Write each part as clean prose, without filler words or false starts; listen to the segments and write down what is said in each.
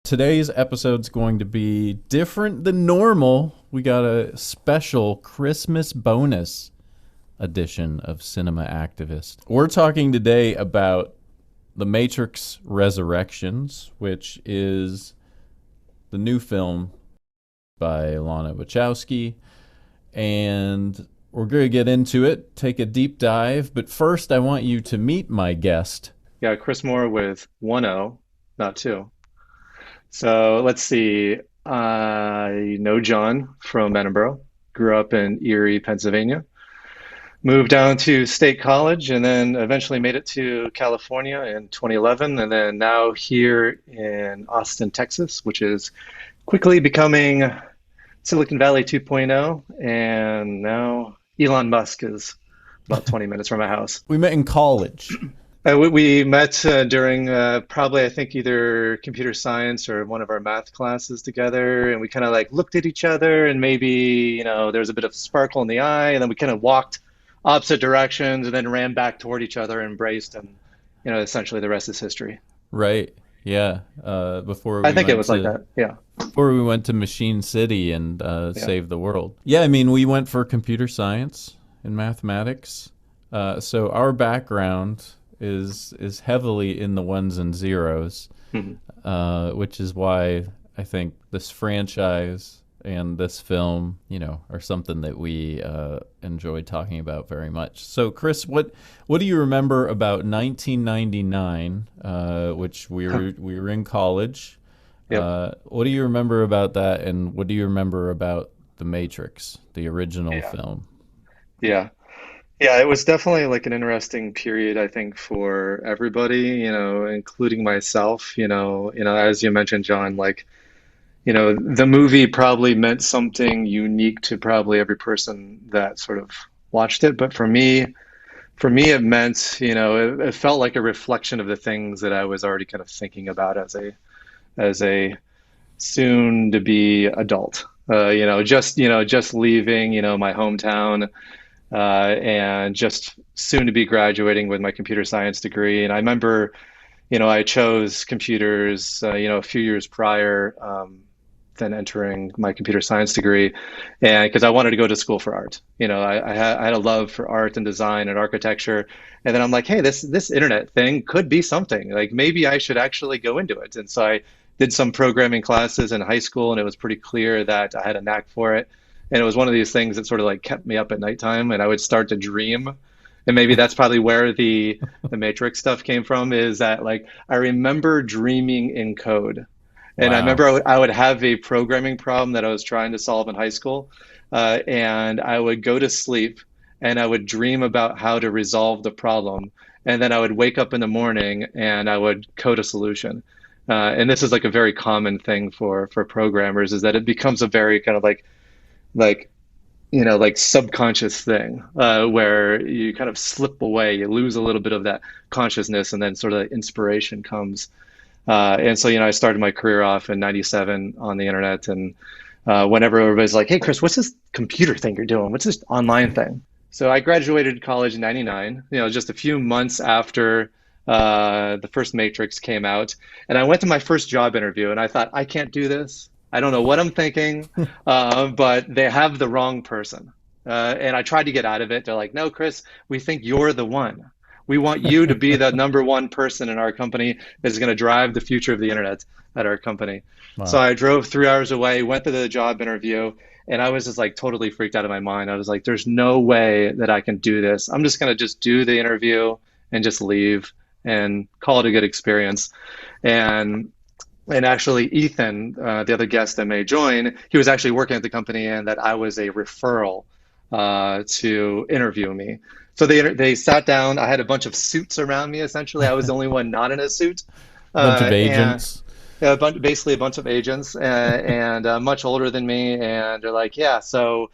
Today's episode's going to be different than normal. We got a special Christmas bonus edition of Cinema Activist. We're talking today about The Matrix Resurrections, which is the new film by Lana Wachowski. And we're going to get into it, take a deep dive. But first, I want you to meet my guest. Yeah, Chris Moore with one O, not two. So let's see. I know John from Edinburgh, grew up in Erie, Pennsylvania, moved down to State College, and then eventually made it to California in 2011, and then now here in Austin, Texas, which is quickly becoming Silicon Valley 2.0, and now Elon Musk is about 20 minutes from my house. We met in college. We met during probably I think either computer science or one of our math classes together, and we kind of like looked at each other, and maybe there was a bit of sparkle in the eye, and then we kind of walked opposite directions, and then ran back toward each other, embraced, and essentially the rest is history. Right. Yeah. I think it was like that. Yeah. Before we went to Machine City and Yeah. saved the world. Yeah, I mean, we went for computer science and mathematics. So our background is heavily in the ones and zeros, Mhm. which is why I think this franchise and this film, are something that we enjoy talking about very much. So, Chris, what do you remember about 1999, which we were in college? Yep. What do you remember about that, and what do you remember about The Matrix, the original Yeah. film? Yeah. Yeah, it was definitely like an interesting period, I think, for everybody, including myself, as you mentioned, John, like, the movie probably meant something unique to probably every person that sort of watched it. But for me, it meant, it felt like a reflection of the things that I was already kind of thinking about as a soon to be adult. Just leaving, my hometown and just soon to be graduating with my computer science degree. And I remember, I chose computers, a few years prior than entering my computer science degree, and because I wanted to go to school for art. I had a love for art and design and architecture, and then I'm like, hey, this internet thing could be something. Like maybe I should actually go into it. And so I did some programming classes in high school, and it was pretty clear that I had a knack for it. And it was one of these things that sort of like kept me up at nighttime, and I would start to dream. And maybe that's probably where the Matrix stuff came from, is that like I remember dreaming in code. And I Wow. remember I would have a programming problem that I was trying to solve in high school, and I would go to sleep and I would dream about how to resolve the problem. And then I would wake up in the morning and I would code a solution. And this is like a very common thing for programmers, is that it becomes a very kind of like like subconscious thing where you kind of slip away, you lose a little bit of that consciousness, and then sort of inspiration comes. And so, I started my career off in '97 on the internet, and whenever everybody's like, "Hey, Chris, what's this computer thing you're doing? What's this online thing?" So I graduated college in '99, just a few months after the first Matrix came out, and I went to my first job interview, and I thought, I can't do this. I don't know what I'm thinking, but they have the wrong person. And I tried to get out of it. They're like, no, Chris, we think you're the one. We want you to be the number one person in our company that is going to drive the future of the internet at our company. So Wow. I drove 3 hours away, went to the job interview, and I was just like totally freaked out of my mind. I was like, there's no way that I can do this. I'm just going to just do the interview and just leave and call it a good experience. And actually, Ethan, the other guest that may join, he was actually working at the company, and that I was a referral to interview me. So they sat down. I had a bunch of suits around me. Essentially, I was the only one not in a suit, Bunch of and agents. basically a bunch of agents and much older than me. And they're like, yeah. So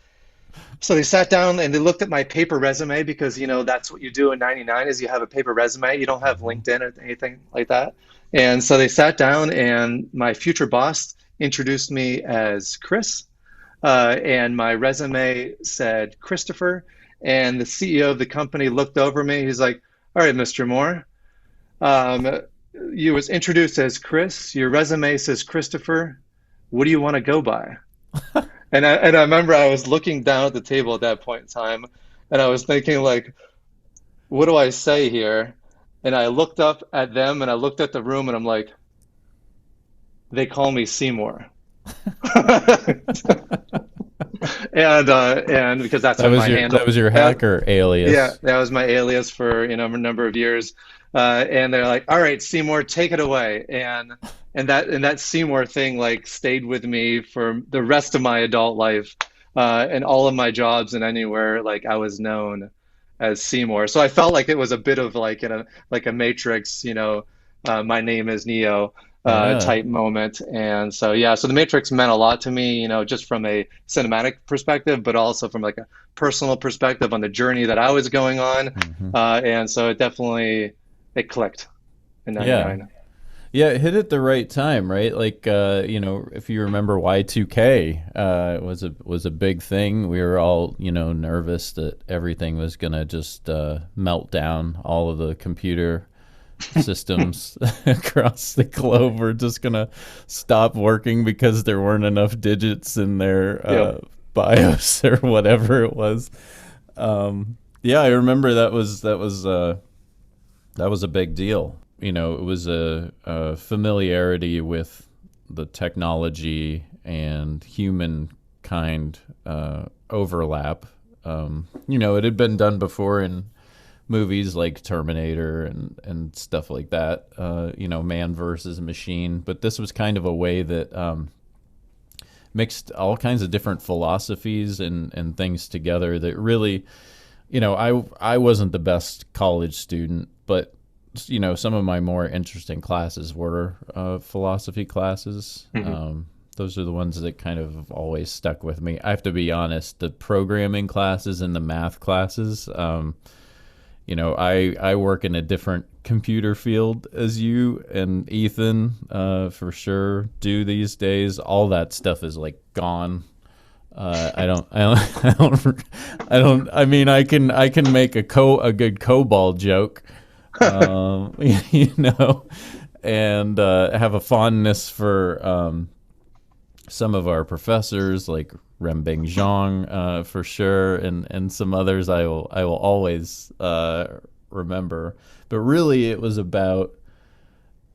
they sat down and they looked at my paper resume, because that's what you do in '99, is you have a paper resume. You don't have Mhm. LinkedIn or anything like that. And so they sat down, and my future boss introduced me as Chris, and my resume said Christopher. And the CEO of the company looked over me. He's like, "All right, Mr. Moore, um, you was introduced as Chris. Your resume says Christopher. What do you want to go by? And I remember I was looking down at the table at that point in time, and I was thinking like, what do I say here? And I looked up at them, and I looked at the room, and I'm like, they call me Seymour. And because that's what my that handle. was your hacker Yeah, alias. that was my alias for, a number of years. And they're like, "All right, Seymour, take it away." And that Seymour thing like stayed with me for the rest of my adult life, and all of my jobs and anywhere like I was known as Seymour. So I felt like it was a bit of like in a like a Matrix, my name is Neo Yeah. type moment. And so yeah, so the Matrix meant a lot to me, just from a cinematic perspective, but also from like a personal perspective on the journey that I was going on. Hmm. And so it clicked in Yeah. 99. Yeah, it hit at the right time, right? Like, if you remember Y2K, was a big thing. We were all, nervous that everything was gonna just melt down. All of the computer systems across the globe were just gonna stop working because there weren't enough digits in their Yep. BIOS or whatever it was. Yeah, I remember that was a big deal. It was a familiarity with the technology and humankind overlap. It had been done before in movies like Terminator and stuff like that. Man versus machine. But this was kind of a way that mixed all kinds of different philosophies and things together that really, I wasn't the best college student, but some of my more interesting classes were philosophy classes. Hmm. Those are the ones that kind of always stuck with me. I have to be honest, the programming classes and the math classes, I work in a different computer field as you and Ethan, for sure, do these days. All that stuff is like gone. I mean, I can make a good COBOL joke, um, you know, and have a fondness for some of our professors, like Rembing Zhang, for sure, and some others I will always remember. But really, it was about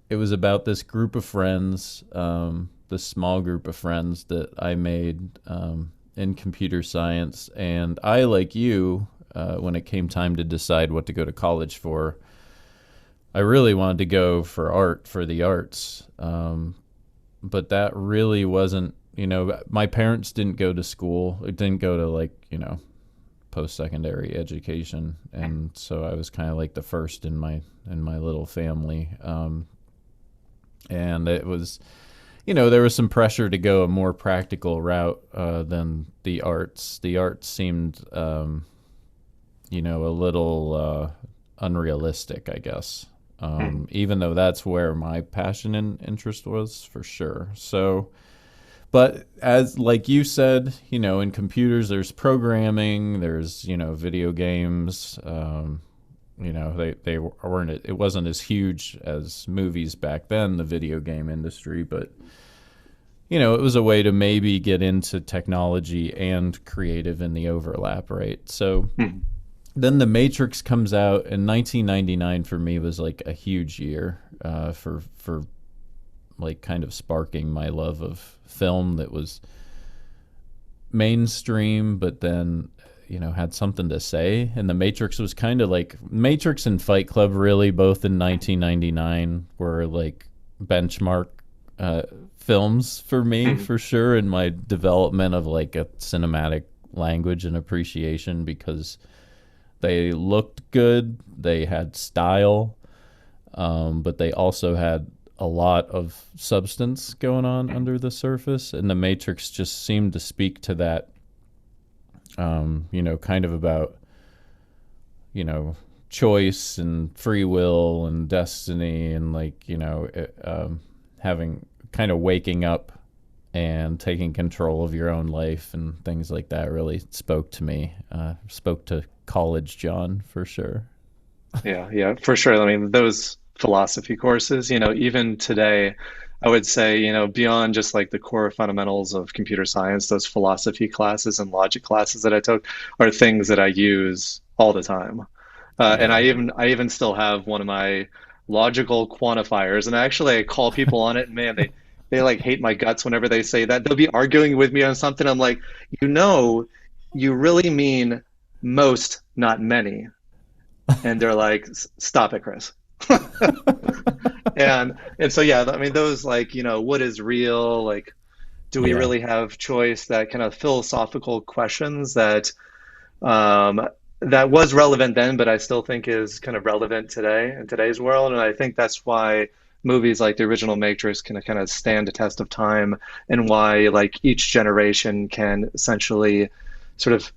this group of friends, this small group of friends that I made in computer science, and I, like you, when it came time to decide what to go to college for, I really wanted to go for the arts. But that really wasn't, my parents didn't go to school. It didn't go to post-secondary education. And so I was kind of like the first in my little family. And it was, there was some pressure to go a more practical route than the arts. The arts seemed, a little unrealistic, I guess. Even though that's where my passion and interest was, for sure. So, but as like you said, in computers, there's programming, there's video games. They weren't. It wasn't as huge as movies back then, the video game industry, but it was a way to maybe get into technology and creative in the overlap, right? So then The Matrix comes out, and 1999 for me was like a huge year for like kind of sparking my love of film that was mainstream, but then had something to say. And The Matrix was kind of like Matrix and Fight Club, really, both in 1999 were like benchmark films for me, for sure, in my development of like a cinematic language and appreciation, because they looked good, they had style, but they also had a lot of substance going on under the surface. And The Matrix just seemed to speak to that, kind of about, choice and free will and destiny, and like, having kind of waking up and taking control of your own life and things like that really spoke to me, spoke to college John, for sure. Yeah, yeah, for sure. I mean, philosophy courses. Even today, I would say, beyond just like the core fundamentals of computer science, those philosophy classes and logic classes that I took are things that I use all the time. And Yeah. I even still have one of my logical quantifiers, and actually I call people on it, and man, they like hate my guts whenever they say that. They'll be arguing with me on something. I'm like, you know, you really mean most, not many. And they're like, Stop it, Chris." And so yeah, I mean those like, what is real? Like, do we Yeah. really have choice? That kind of philosophical questions um, that was relevant then, but I still think is kind of relevant today in today's world. And I think that's why movies like the original Matrix can kind of stand the test of time, and why like each generation can essentially sort of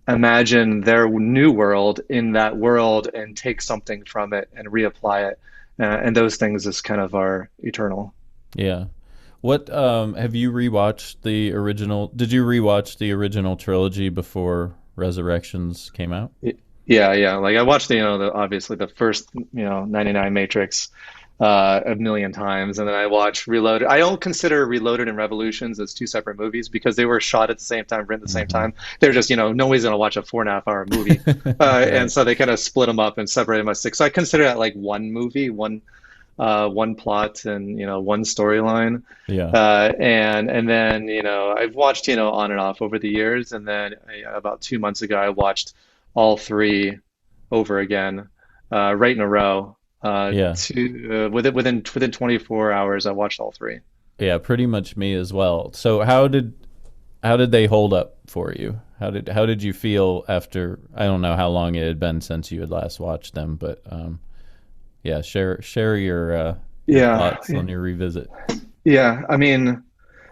imagine their new world in that world and take something from it and reapply it. And those things is kind of our eternal. Yeah. What have you rewatched the original? Did you rewatch the original trilogy before Resurrections came out? Yeah, yeah. Like I watched obviously the first 99 Matrix a million times, and then I watched Reloaded. I don't consider Reloaded and Revolutions as two separate movies because they were shot at the same time, written at the same Hmm. time. They're just nobody's gonna watch a 4.5 hour movie, and Right. so they kind of split them up and separated them by six. So I consider that like one movie, one plot, and one storyline. Yeah. And then I've watched on and off over the years, and then about 2 months ago I watched all three over again, right in a row. Yeah. Within 24 hours I watched all three. Yeah, pretty much me as well. So how did they hold up for you? How did you feel after, I don't know how long it had been since you had last watched them, but yeah, share your Yeah, thoughts on your revisit. yeah. I mean,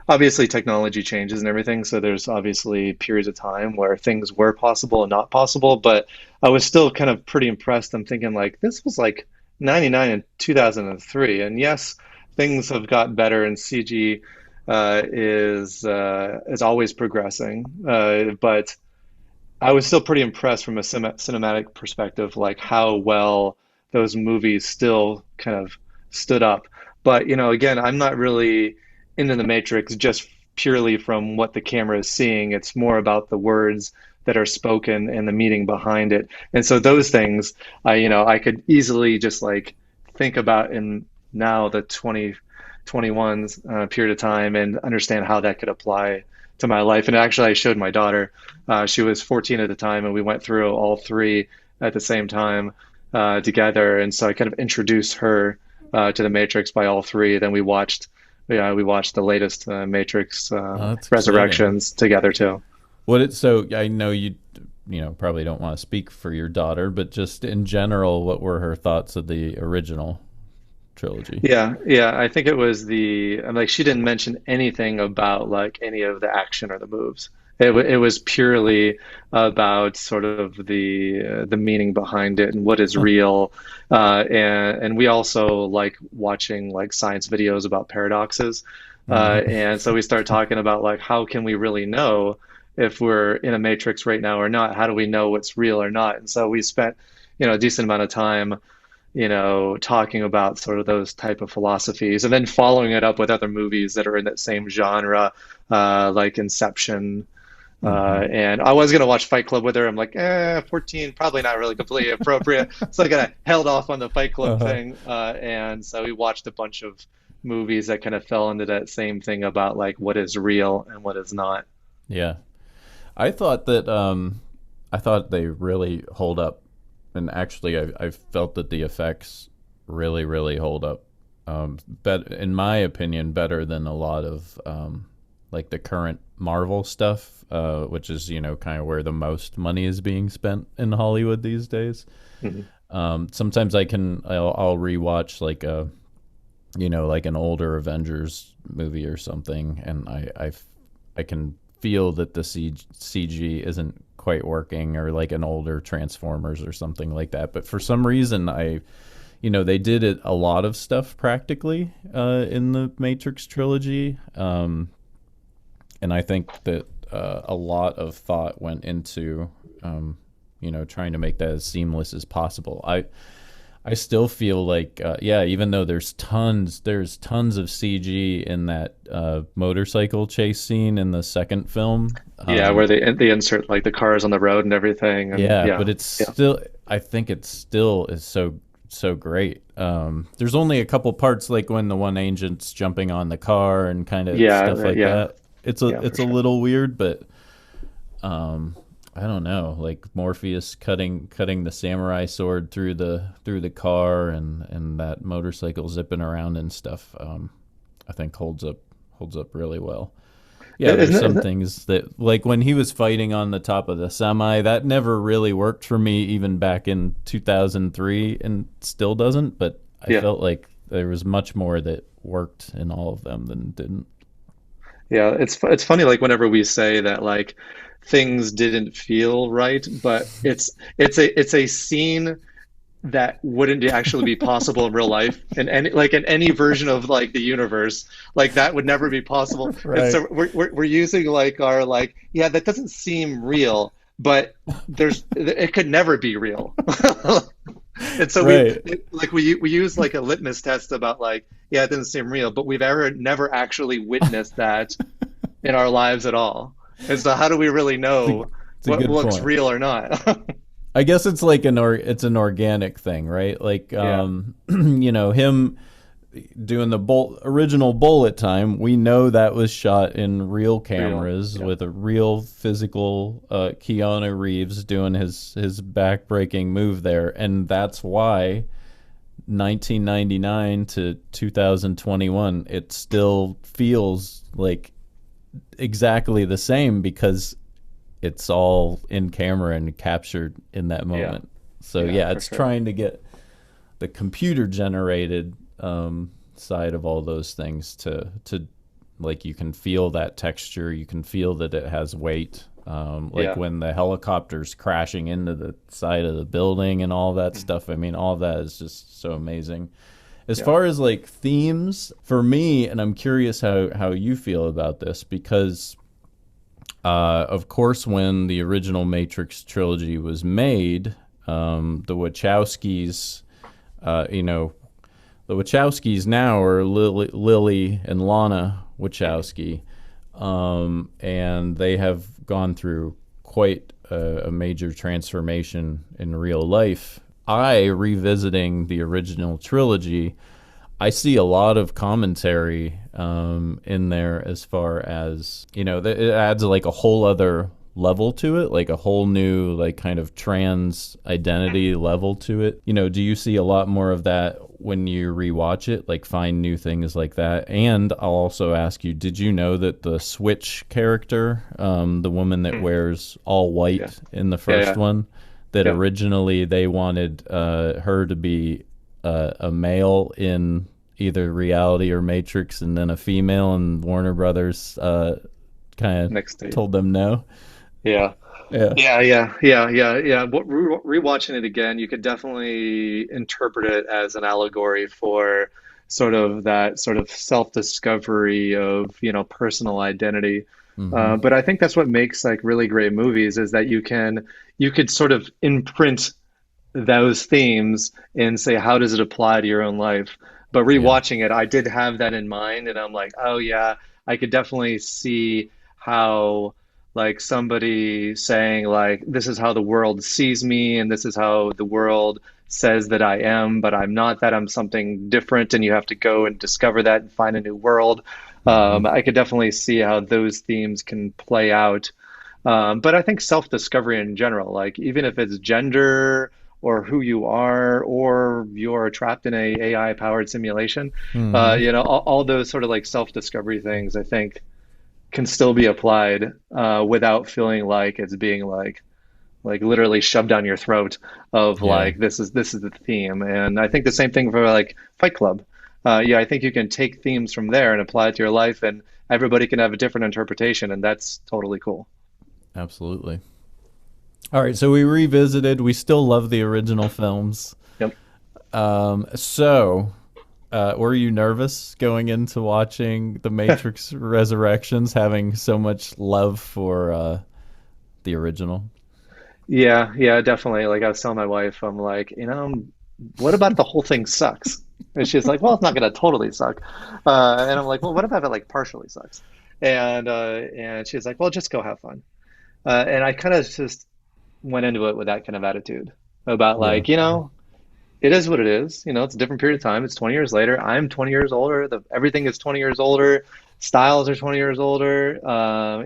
obviously technology changes and everything, so there's obviously periods of time where things were possible and not possible, but I was still kind of pretty impressed. I'm thinking like this was like 99 and 2003, and yes, things have got better, and CG is always progressing, but I was still pretty impressed from a cinematic perspective, like how well those movies still kind of stood up. But, again, I'm not really into the Matrix just purely from what the camera is seeing. It's more about the words that are spoken and the meaning behind it. And so those things, I could easily just like think about in now the 2021's period of time and understand how that could apply to my life. And actually, I showed my daughter. She was 14 at the time, and we went through all three at the same time together. And so I kind of introduced her to the Matrix by all three. Then we watched the latest Matrix Oh, that's exciting. Resurrections together too. So I know you probably don't want to speak for your daughter, but just in general, what were her thoughts of the original trilogy? Yeah, yeah. I think it was I'm like she didn't mention anything about like any of the action or the moves. It was purely about sort of the meaning behind it and what is real. And we also like watching like science videos about paradoxes. Mm. And so we start talking about like how can we really know if we're in a matrix right now or not? How do we know what's real or not? And so we spent a decent amount of time talking about sort of those type of philosophies, and then following it up with other movies that are in that same genre, like Inception. Hmm. And I was gonna watch Fight Club with her. I'm like, 14, probably not really completely appropriate. So I kind of held off on the Fight Club Uh-huh. thing. And so we watched a bunch of movies that kind of fell into that same thing about like what is real and what is not. Yeah. I thought they really hold up, and actually I felt that the effects really hold up. In my opinion, better than a lot of like the current Marvel stuff, which is kind of where the most money is being spent in Hollywood these days. Mhm. Sometimes I'll rewatch like like an older Avengers movie or something, and I can feel that the CG isn't quite working, or like an older Transformers or something like that. But for some reason, they did it a lot of stuff practically in the Matrix trilogy, and I think that a lot of thought went into trying to make that as seamless as possible. I still feel like, yeah, even though there's tons of CG in that motorcycle chase scene in the second film. Yeah, where they insert like the cars on the road and everything, and Yeah, yeah, but it's yeah, still, I think it still is so great. There's only a couple parts like when the one agent's jumping on the car and kind of stuff like yeah, that. It's yeah, for a sure. little weird, but I don't know, like Morpheus cutting the samurai sword through the car and that motorcycle zipping around and stuff. I think holds up really well. Yeah, there's Isn't some it? things that, like when he was fighting on the top of the semi, that never really worked for me even back in 2003 and still doesn't, but I Yeah, felt like there was much more that worked in all of them than didn't. yeah. It's funny like whenever we say that like things didn't feel right, but it's a scene that wouldn't actually be possible in real life in any like in any version of like the universe, like that would never be possible. And Right. so we're using like our like yeah, that doesn't seem real, but there's it could never be real. And so Right. we use like a litmus test about like yeah, it doesn't seem real, but we've ever never actually witnessed that in our lives at all. And so how do we really It's a, know it's a what good looks point. real or not? I guess it's like it's an organic thing, right? Like Yeah, him doing the original bullet time, we know that was shot in real real. cameras Yeah. with a real physical Keanu Reeves doing his back-breaking move there, and that's why 1999 to 2021 it still feels like exactly the same because it's all in camera and captured in that Yeah. moment. So Yeah, yeah, for it's sure. trying to get the computer generated side of all those things to like you can feel that texture, you can feel that it has weight. Like Yeah. when the helicopter's crashing into the side of the building and all that Mhm. stuff. I mean, all that is just so amazing. As Yeah. far as like themes for me, and I'm curious how you feel about this because of course, when the original Matrix trilogy was made, the Wachowskis, you know, the Wachowskis now are Lily and Lana Mhm. Wachowski, and they have gone through quite a major transformation in real life. I, revisiting the original trilogy, I see a lot of commentary in there as far as, it adds like a whole other level to it, like a whole new, like kind of trans identity level to it. Do you see a lot more of that when you rewatch it, like find new things like that? And I'll also ask you, did you know that the Switch character, the woman that Mhm. wears all Yeah. white in the Yeah. first Yeah. one, that Yeah. originally they wanted her to be a male in either reality or Matrix, and then a female, and Warner Brothers kind of Next day. told them no. Yeah. Yeah. Yeah. Rewatching it again, you could definitely interpret it as an allegory for sort of that sort of self-discovery of, personal identity. Mm-hmm. But I think that's what makes like really great movies is that you could sort of imprint those themes and say, how does it apply to your own life? But Yeah. rewatching it, I did have that in mind, and I'm like, oh yeah, I could definitely see how like somebody saying like this is how the world sees me and this is how the world says that I am, but I'm not that, I'm something different, and you have to go and discover that and find a new world. Mm-hmm. I could definitely see how those themes can play out, but I think self-discovery in general, like even if it's gender or who you are, or you're trapped in a AI-powered simulation, Mm-hmm. all those sort of like self-discovery things, I think can still be applied without feeling like it's being like literally shoved down your throat of Yeah. like this is the theme. And I think the same thing for like Fight Club. Yeah, I think you can take themes from there and apply it to your life, and everybody can have a different interpretation, and that's totally cool. Absolutely. All right, so we revisited. We still love the original films. Yep. Were you nervous going into watching The Matrix Resurrections, having so much love for the original? Yeah, yeah, definitely. Like I was telling my wife, I'm like, what about if the whole thing sucks? And she's like, well, it's not going to totally suck. And I'm like, well, what about if it like partially sucks? And she's like, well, just go have fun. And I kind of just went into it with that kind of attitude about Yeah. like, it is what it is. It's a different period of time. It's 20 years later. I'm 20 years older. Everything is 20 years older. Styles are 20 years older.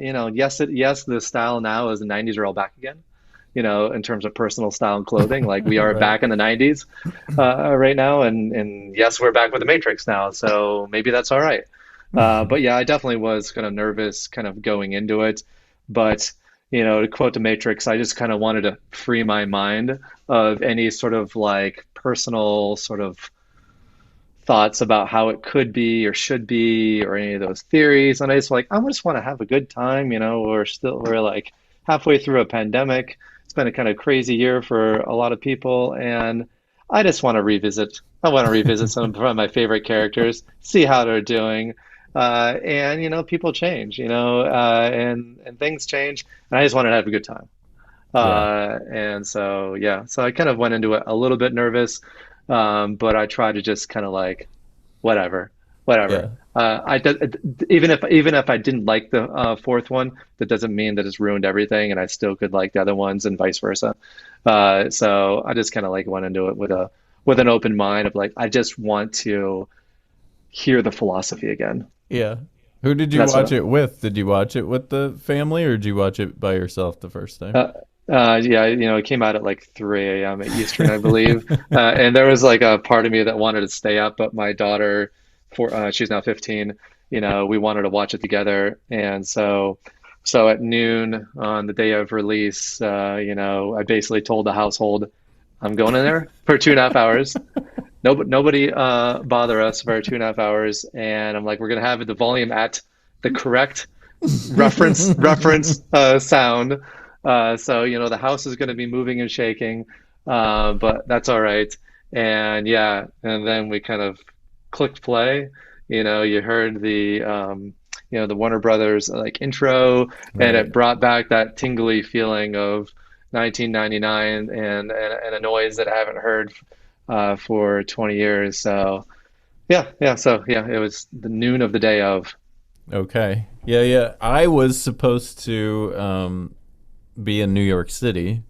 Yes, the style now is the 90s are all back again. In terms of personal style and clothing, like we are Right. back in the 90s right now, and yes, we're back with the Matrix now. So maybe that's all right. But yeah, I definitely was kind of nervous, kind of going into it. But to quote the Matrix, I just kind of wanted to free my mind of any sort of like personal sort of thoughts about how it could be or should be or any of those theories. And I just want to have a good time. We're like halfway through a pandemic. It's been a kind of crazy year for a lot of people, and I just want to revisit. I want to revisit some of my favorite characters, see how they're doing. And people change, and things change, and I just wanted to have a good time. Yeah. And so, yeah, so I kind of went into it a little bit nervous, but I tried to just kind of like, whatever, whatever. Yeah. Even if I didn't like the fourth one, that doesn't mean that it's ruined everything, and I still could like the other ones, and vice versa. So I just kind of like went into it with an open mind of like, I just want to hear the philosophy again. Yeah. Who did you That's watch what. it with? Did you watch it with the family or did you watch it by yourself the first time? Uh, yeah, it came out at like 3 a.m. Eastern, I believe. And there was like a part of me that wanted to stay up, but my daughter, she's now 15, we wanted to watch it together. And so at noon on the day of release, I basically told the household, I'm going in there for 2.5 hours. Nobody bother us for 2.5 hours. And I'm like, we're gonna have the volume at the correct reference sound. So the house is going to be moving and shaking, but that's all right. And yeah, and then we kind of clicked play. You heard the Warner Brothers like intro, and Right. it brought back that tingly feeling of 1999 and a noise that I haven't heard for 20 years. So yeah, it was the noon of the day of. Okay. Yeah, yeah. I was supposed to be in New York City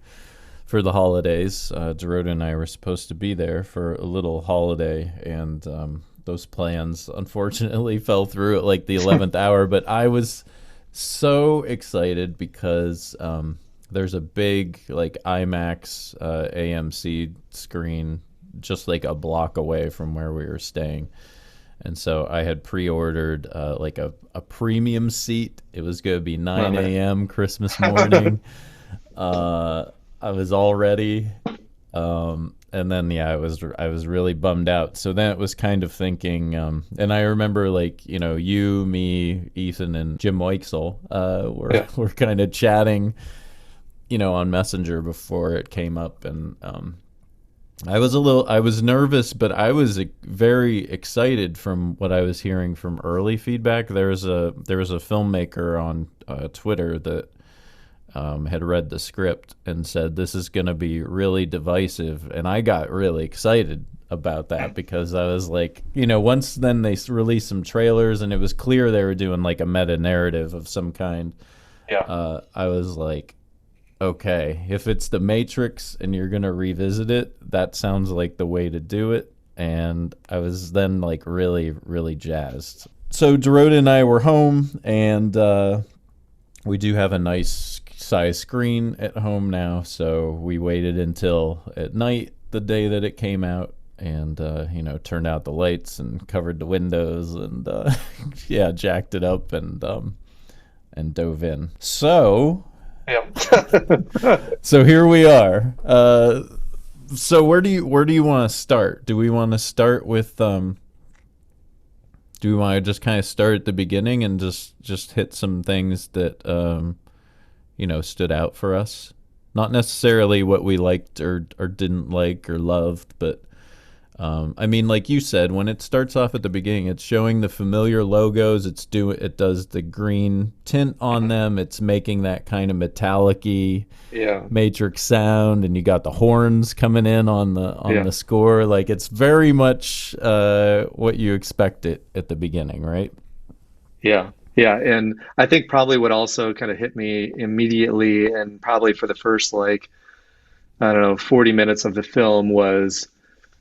for the holidays. Dorota and I were supposed to be there for a little holiday, and those plans unfortunately fell through at like the 11th hour. But I was so excited because there's a big like IMAX AMC screen just like a block away from where we were staying. And so I had pre-ordered like a premium seat. It was going to be Oh 9 man. a.m. Christmas morning. I was all ready. And then yeah, I was really bummed out. So then it was kind of thinking, and I remember like you, me, Ethan, and Jim Weixel were Yeah. were kind of chatting, on Messenger before it came up, and I was nervous, but I was very excited from what I was hearing from early feedback. There was a filmmaker on Twitter that had read the script and said this is going to be really divisive, and I got really excited about that because I was like, once then they released some trailers and it was clear they were doing like a meta narrative of some kind. Yeah. I was like, okay, if it's the Matrix and you're gonna revisit it, that sounds like the way to do it. And I was then like really, really jazzed. So Dorota and I were home, and we do have a nice size screen at home now. So we waited until at night the day that it came out, and turned out the lights and covered the windows, and yeah, jacked it up, and dove in. Yeah. So here we are. So where do you want to start? Do we want to start with do we want to just kind of start at the beginning and just hit some things that stood out for us? Not necessarily what we liked or didn't like or loved, but I mean, like you said, when it starts off at the beginning, it's showing the familiar logos. It does the green tint on Mhm. them. It's making that kind of metallic-y Yeah, Matrix sound, and you got the horns coming in on yeah, the score. Like it's very much what you expect it at the beginning, right? yeah, yeah. And I think probably what also kind of hit me immediately, and probably for the first like, I don't know, 40 minutes of the film was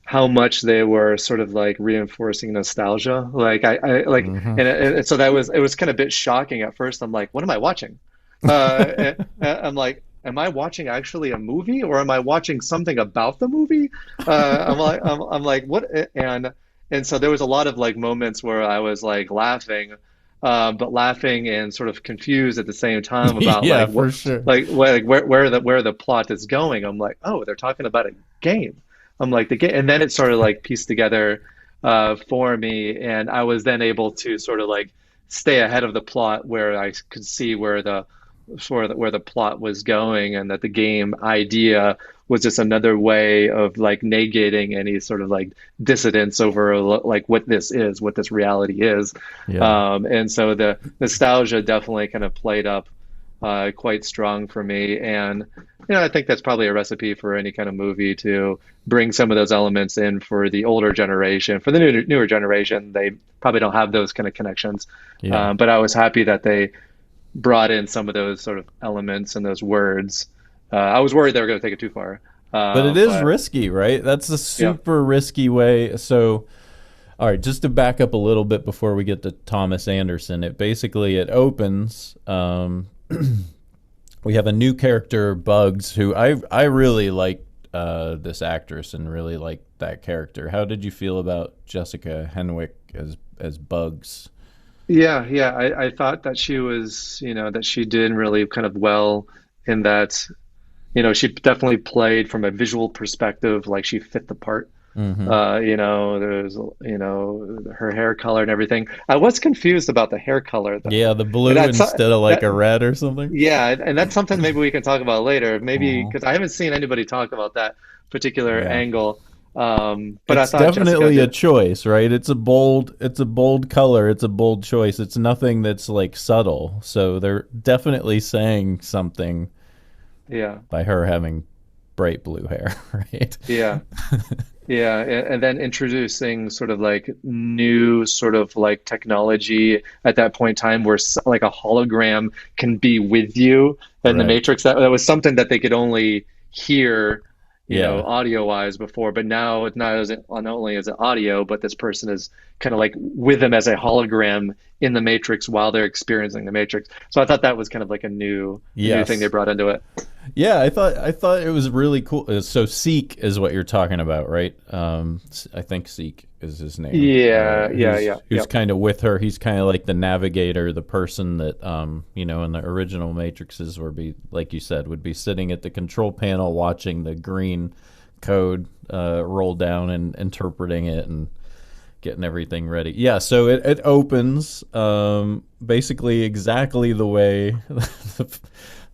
how much they were sort of like reinforcing nostalgia. I like, Hmm. and so that was, it was kind of a bit shocking at first. I'm like, what am I watching? I'm like, am I watching actually a movie or am I watching something about the movie? I'm like, what? And so there was a lot of like moments where I was like laughing, but laughing and sort of confused at the same time about Yeah, like for what, sure. like where the plot is going. I'm like, oh, they're talking about a game. I'm like the game, and then it sort of like pieced together for me, and I was then able to sort of like stay ahead of the plot where I could see where the where the plot was going, and that the game idea was just another way of like negating any sort of like dissidence over like what this is, what this reality is. Yeah. And so the nostalgia definitely kind of played up quite strong for me. And I think that's probably a recipe for any kind of movie to bring some of those elements in for the older generation. For the newer generation, they probably don't have those kind of connections. Yeah. But I was happy that they brought in some of those sort of elements and those words. I was worried they were going to take it too far. But it is But risky, right? That's a yeah, super risky way. So, all right, just to back up a little bit before we get to Thomas Anderson, it opens. We have a new character, Bugs, who I really like this actress and really like that character. How did you feel about Jessica Henwick as Bugs? yeah. I thought that she was, that she did really kind of well in that. She definitely played from a visual perspective, like she fit the part. Hmm. There's, her hair color and everything. I was confused about the hair color Yeah, though. the And blue that's instead of like that, a red or something. yeah, and that's something maybe we can talk about later. Maybe Uh-huh. because I haven't seen anybody talk about that particular Yeah. angle. But I It's thought Jessica definitely a did. choice, right? It's a bold color, it's a bold choice. It's nothing that's like subtle. So they're definitely saying something Yeah, by her having bright blue hair, right? yeah. Yeah, and then introducing sort of like new sort of like technology at that point in time where like a hologram can be with you in the Right. Matrix. That was something that they could only hear, Yeah. audio wise before, but now it's not only is it audio, but this person is kind of like with them as a hologram in the Matrix while they're experiencing the Matrix. So I thought that was kind of like a new thing they Yes. brought into it. Yeah, I thought it was really cool. So Seek is what you're talking about, right? I think Seek is his name. Yeah, yeah, yeah, Who's yeah, kind of with her. He's kind of like the navigator, the person that in the original Matrixes would be, like you said, would be sitting at the control panel watching the green code roll down and interpreting it and getting everything ready. Yeah, so it opens basically exactly the way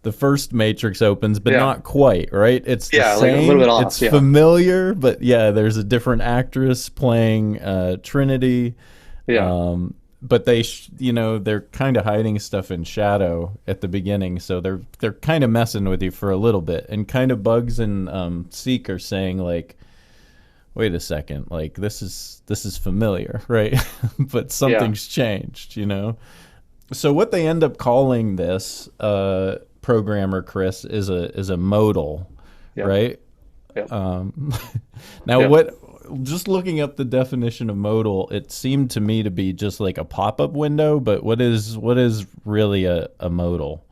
the first Matrix opens, but yeah, not quite, right? It's the yeah. Like a little bit same. off. It's Yeah, familiar, but yeah, there's a different actress playing Trinity. yeah. But they're kind of hiding stuff in shadow at the beginning, so they're kind of messing with you for a little bit, and kind of Bugs and Seek are saying like, wait a second, like this is familiar, right? But Yeah. something's changed. So what they end up calling this programmer Chris is a modal, Yep. right? Yep. Um, now Yep. what? Just looking up the definition of modal, it seemed to me to be just like a pop-up window. But what is really a modal?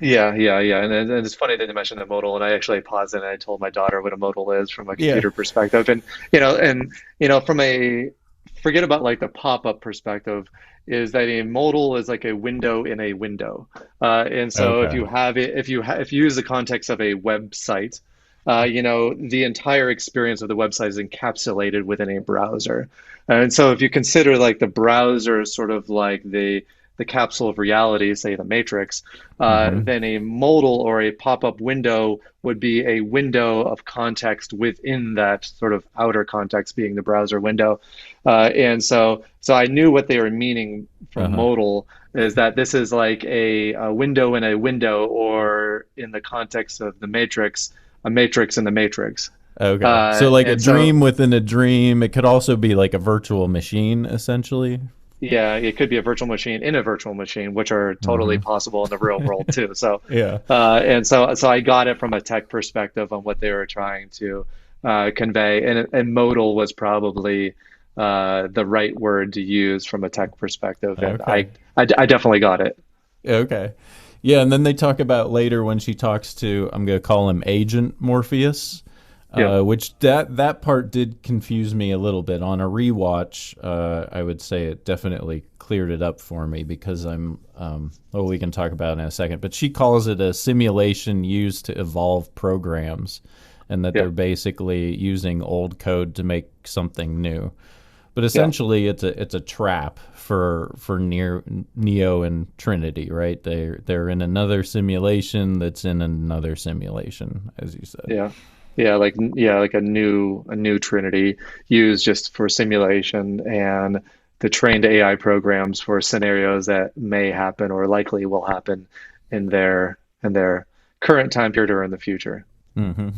Yeah. And it's funny that you mentioned the modal, and I actually paused and I told my daughter what a modal is from a Yeah. computer perspective. And from a forget about like the pop-up perspective, is that a modal is like a window in a window. And so if Okay. you have it, if you use the context of a website, the entire experience of the website is encapsulated within a browser. And so if you consider like the browser as sort of like the the capsule of reality, say the Matrix, Hmm. then a modal or a pop-up window would be a window of context within that sort of outer context being the browser window. And so I knew what they were meaning from Uh-huh. modal is that this is like a window in a window, or in the context of the Matrix, a matrix in the Matrix. Okay. So like a And so dream within a dream. It could also be like a virtual machine, essentially. yeah, it could be a virtual machine in a virtual machine, which are totally Hmm. possible in the real world too. So, Yeah. and so I got it from a tech perspective on what they were trying to convey, and modal was probably the right word to use from a tech perspective, and Okay. I definitely got it. Okay. Yeah, and then they talk about later when she talks to, I'm going to call him Agent Morpheus, Yeah, which that part did confuse me a little bit. On a rewatch, I would say it definitely cleared it up for me because well, we can talk about it in a second, but she calls it a simulation used to evolve programs, and that yeah, they're basically using old code to make something new. But yeah, essentially, it's a trap for Neo and Trinity, right? They're in another simulation that's in another simulation, as you said. yeah. Like a new Trinity used just for simulation and the trained AI programs for scenarios that may happen or likely will happen in their current time period or in the future. Hmm.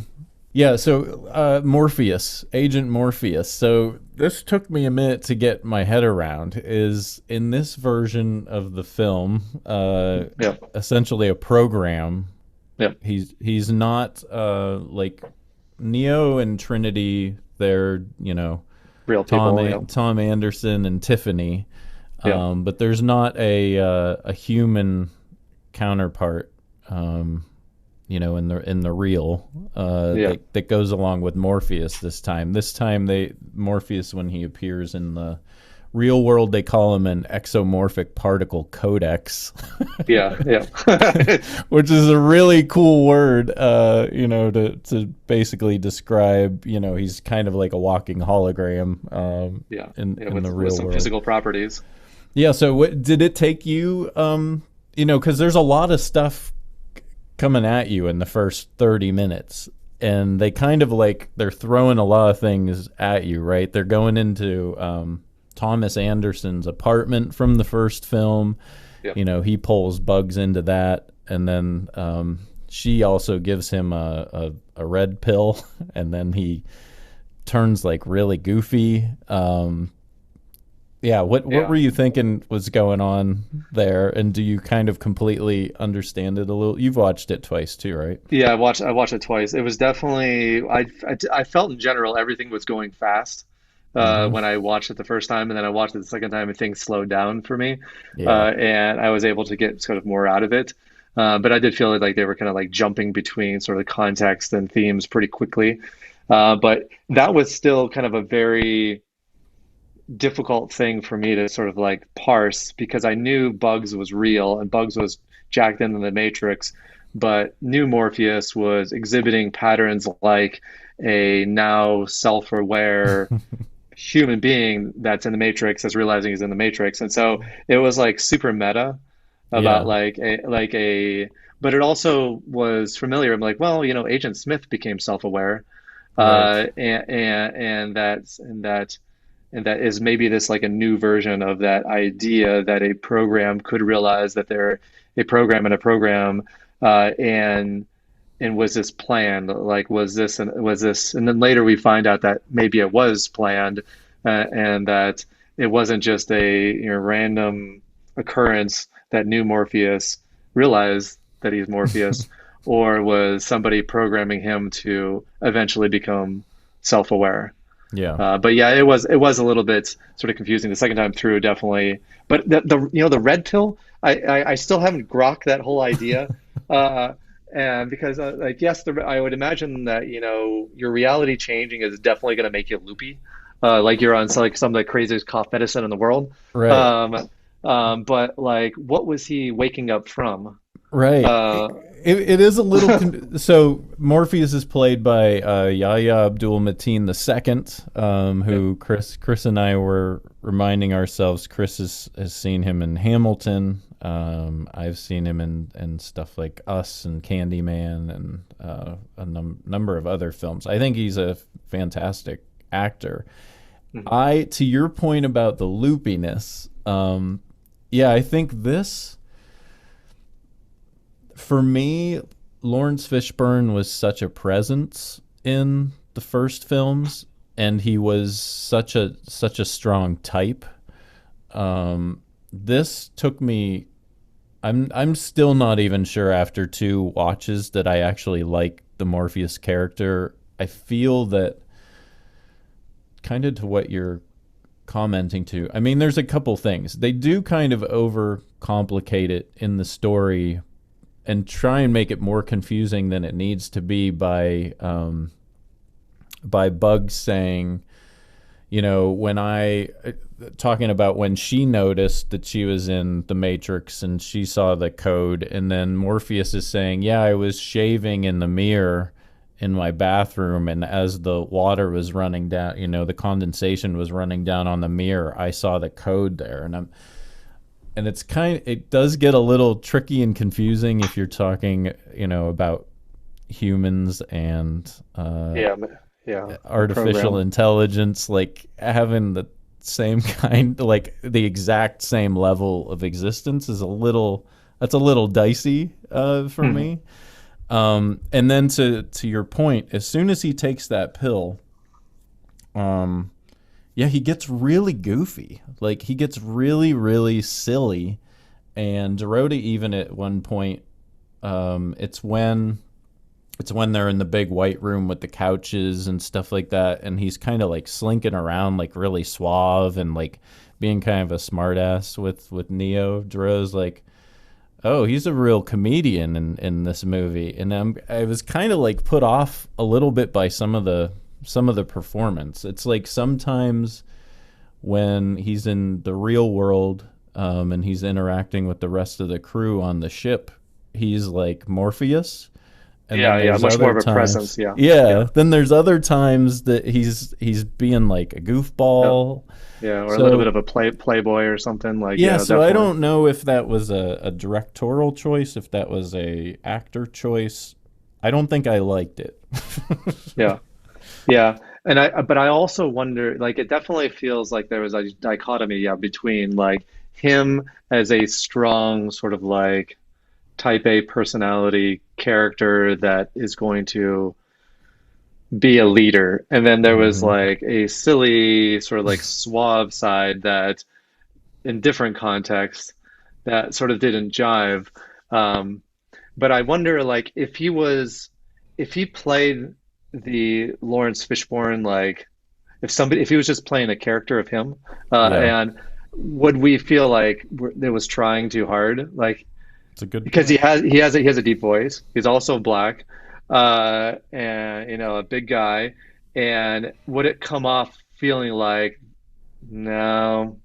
Yeah. So Morpheus, Agent Morpheus. So this took me a minute to get my head around. Is in this version of the film, Yeah, essentially a program. yeah, He's not like Neo and Trinity. They're real people. Yeah, Tom Anderson and Tiffany, yeah, but there's not a human counterpart. In the real yeah, that goes along with Morpheus this time. This time Morpheus, when he appears in the real world, they call him an exomorphic particle codex, yeah, yeah, which is a really cool word, to basically describe, he's kind of like a walking hologram, yeah, yeah, in the with real some world. physical properties. Yeah. So what did it take you? Because there's a lot of stuff coming at you in the first 30 minutes, and they kind of like they're throwing a lot of things at you, right? They're going into Thomas Anderson's apartment from the first film. Yeah, He pulls Bugs into that, and then she also gives him a red pill, and then he turns like really goofy. Yeah, what yeah. were you thinking was going on there, and do you kind of completely understand it a little? You've watched it twice too, right? Yeah, I watched it twice. It was definitely I felt in general everything was going fast Hmm. when I watched it the first time, and then I watched it the second time, and things slowed down for me, Yeah. and I was able to get sort of more out of it. But I did feel like they were kind of like jumping between sort of context and themes pretty quickly. But that was still kind of a very difficult thing for me to sort of like parse because I knew Bugs was real and Bugs was jacked into the Matrix, but nu-Morpheus was exhibiting patterns like a now self-aware human being that's in the Matrix is realizing he's in the Matrix. And so it was like super meta about Yeah. like a but it also was familiar. I'm like, well, Agent Smith became self-aware. Right. And that is maybe this like a new version of that idea that a program could realize that they're a program in a program, and was this planned? Like, was this? And then later we find out that maybe it was planned, and that it wasn't just a random occurrence that nu-Morpheus realized that he's Morpheus, or was somebody programming him to eventually become self-aware. Yeah. But yeah, it was a little bit sort of confusing the second time through, definitely. But the red pill, I still haven't grokked that whole idea, uh, and because like yes, I would imagine that your reality changing is definitely going to make you loopy, like you're on some of the craziest cough medicine in the world. Right. Um, but like, what was he waking up from? Right. Uh, it is a little. So Morpheus is played by Yahya Abdul-Mateen II, who Chris and I were reminding ourselves. Chris has seen him in Hamilton. I've seen him in stuff like Us and Candyman and a number of other films. I think he's a fantastic actor. Mm-hmm. To your point about the loopiness, I think this, for me, Lawrence Fishburne was such a presence in the first films, and he was such a strong type. This took me. I'm still not even sure after 2 watches that I actually like the Morpheus character. I feel that, kind of to what you're commenting to, I mean, there's a couple things. They do kind of overcomplicate it in the story and try and make it more confusing than it needs to be by Bugs saying, talking about when she noticed that she was in the Matrix and she saw the code, and then Morpheus is saying, yeah, I was shaving in the mirror in my bathroom, and as the water was running down, the condensation was running down on the mirror, I saw the code there. And it does get a little tricky and confusing if you're talking, about humans and artificial intelligence, like having the same kind, like the exact same level of existence is a little dicey for me. And then to your point, as soon as he takes that pill, he gets really goofy. Like, he gets really, really silly. And Dorota, even at one point, it's when they're in the big white room with the couches and stuff like that, and he's kind of like slinking around, like really suave and like being kind of a smartass with Neo. Dorota's like, oh, he's a real comedian in this movie, and I was kind of like put off a little bit by some of the performance. It's like sometimes when he's in the real world and he's interacting with the rest of the crew on the ship, he's like Morpheus. And much more of a presence. Then there's other times that he's being like a goofball. Or a little bit of a playboy or something like. So definitely. I don't know if that was a directorial choice, if that was a actor choice. I don't think I liked it. But I also wonder, like, it definitely feels like there was a dichotomy, between like him as a strong sort of like type A personality character that is going to be a leader, and then there was like a silly sort of like suave side that in different contexts that sort of didn't jive. But I wonder, like, if he played the Lawrence Fishburne, like if he was just playing a character of him, and would we feel like it was trying too hard? Like, it's a good because he has a deep voice. He's also black, and a big guy. And would it come off feeling like, no,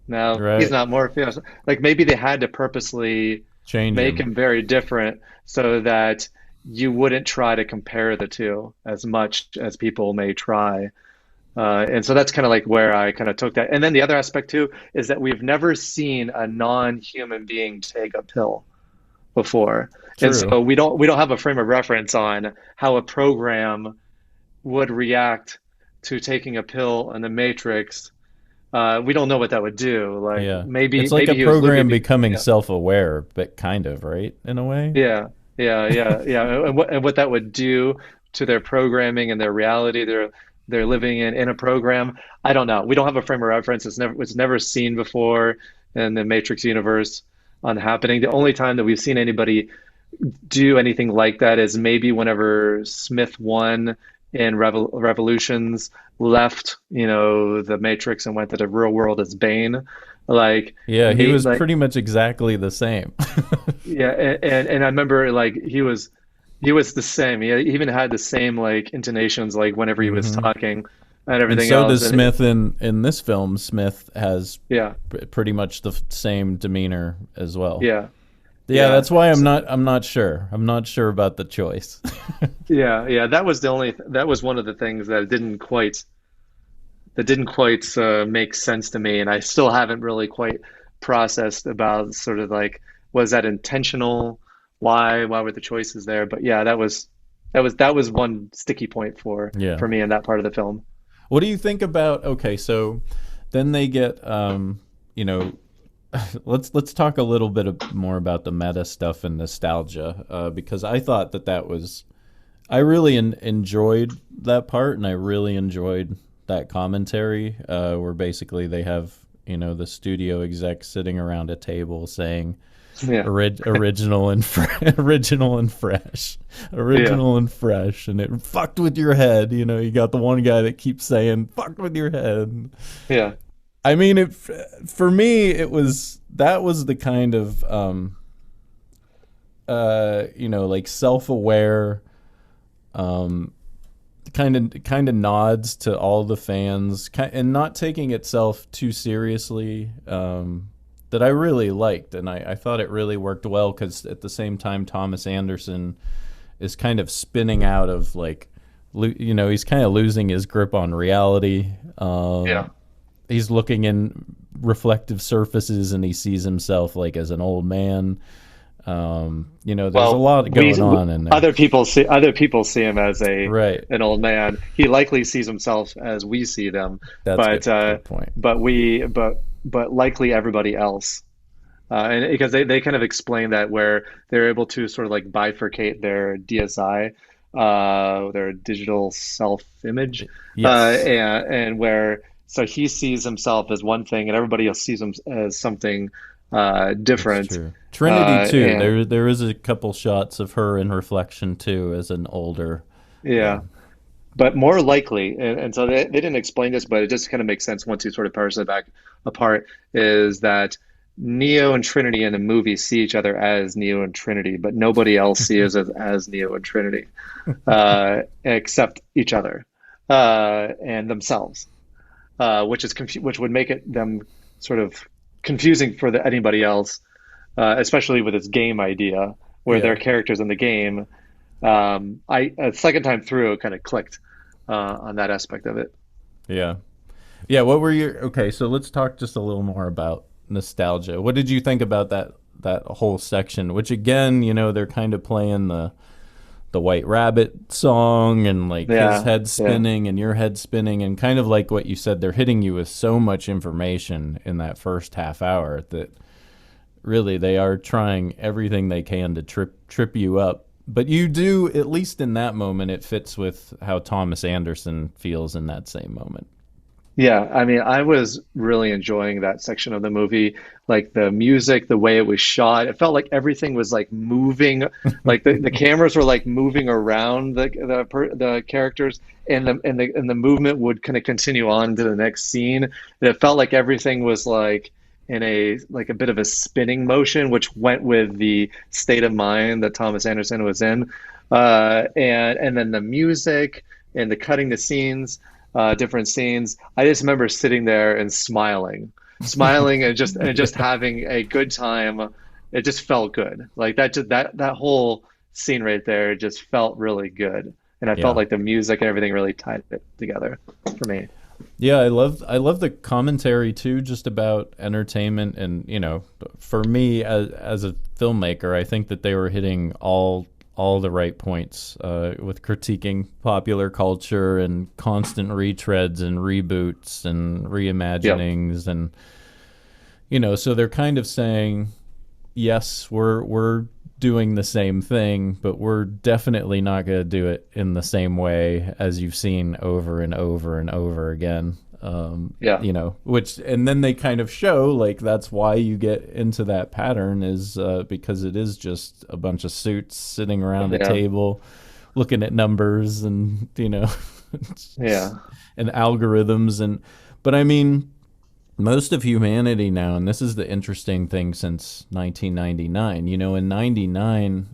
right, he's not Morpheus? Like, maybe they had to purposely make him very different so that you wouldn't try to compare the two as much as people may try. And so that's kind of like where I kind of took that. And then the other aspect too is that we've never seen a non-human being take a pill before. True. And so we don't have a frame of reference on how a program would react to taking a pill in the Matrix. We don't know what that would do. Like, maybe it's like maybe a program becoming self-aware, but kind of, right, in a way. Yeah. And what that would do to their programming and their reality they're living in a program. I don't know. We don't have a frame of reference. It's never seen before in the Matrix universe on happening. The only time that we've seen anybody do anything like that is maybe whenever Smith 1 in Revolutions left, the Matrix and went to the real world as Bane. Like, he was pretty much exactly the same. And I remember, like, he was the same. He even had the same like intonations, like whenever he was talking and everything else. And so does Smith in this film. Smith has pretty much the same demeanor as well. Yeah, Yeah. that's why I'm So, not. I'm not sure. I'm not sure about the choice. yeah, yeah. That was one of the things that didn't quite make sense to me, and I still haven't really quite processed about sort of like, was that intentional? Why were the choices there? But yeah, that was one sticky point Yeah. for me in that part of the film. What do you think about? Okay, so then they get, you know, let's talk a little bit more about the meta stuff and nostalgia, because I thought that was I really enjoyed that part, and I really enjoyed that commentary, where basically they have the studio execs sitting around a table saying Yeah, original and original and fresh, yeah, original and fresh, and it fucked with your head. You got the one guy that keeps saying "fucked with your head." yeah, I mean, for me, that was the kind of like self-aware, um, kind of nods to all the fans, and not taking itself too seriously. That I really liked, and I thought it really worked well because at the same time, Thomas Anderson is kind of spinning out of like, he's kind of losing his grip on reality. yeah. He's looking in reflective surfaces, and he sees himself like as an old man. There's a Well, lot going on in there. other people see him as a Right. an old man. He likely sees himself as we see them, That's but good. Good point. but likely everybody else. And because they kind of explain that where they're able to sort of like bifurcate their DSI, their digital self-image, Yes, and where so he sees himself as one thing and everybody else sees him as something that's different. true. Trinity too. And There is a couple shots of her in reflection too, as an older. yeah, Yeah. but more likely, and so they didn't explain this, but it just kind of makes sense once you sort of parse it back apart, is that Neo and Trinity in the movie see each other as Neo and Trinity, but nobody else sees us as Neo and Trinity, except each other and themselves, which would make it them sort of confusing for anybody else, especially with this game idea where Yeah. they're characters in the game. I a second time through it kind of clicked on that aspect of it. Yeah. Yeah. What were your okay? So let's talk just a little more about nostalgia. What did you think about that whole section? Which again, they're kind of playing the White Rabbit song, and like his Yeah, head yeah, spinning and your head spinning, and kind of like what you said, they're hitting you with so much information in that first half hour that really they are trying everything they can to trip you up. But you do, at least in that moment, it fits with how Thomas Anderson feels in that same moment. yeah. I mean, I was really enjoying that section of the movie, like the music, the way it was shot. It felt like everything was like moving, like the cameras were like moving around the characters, and the movement would kind of continue on to the next scene. And it felt like everything was like in a like a bit of a spinning motion, which went with the state of mind that Thomas Anderson was in. And then the music and the cutting the scenes, different scenes. I just remember sitting there and smiling and just having a good time. It just felt good. Like that whole scene right there just felt really good. And I felt Yeah. like the music and everything really tied it together for me. Yeah, I love the commentary too, just about entertainment, and for me as a filmmaker, I think that they were hitting all the right points, with critiquing popular culture and constant retreads and reboots and Yeah. reimaginings, and so they're kind of saying, yes, we're doing the same thing, but we're definitely not going to do it in the same way as you've seen over and over and over again. Yeah. Which, and then they kind of show like that's why you get into that pattern is, because it is just a bunch of suits sitting around a Yeah. table looking at numbers and Yeah. and algorithms, but I mean, most of humanity now, and this is the interesting thing since 1999. In 99,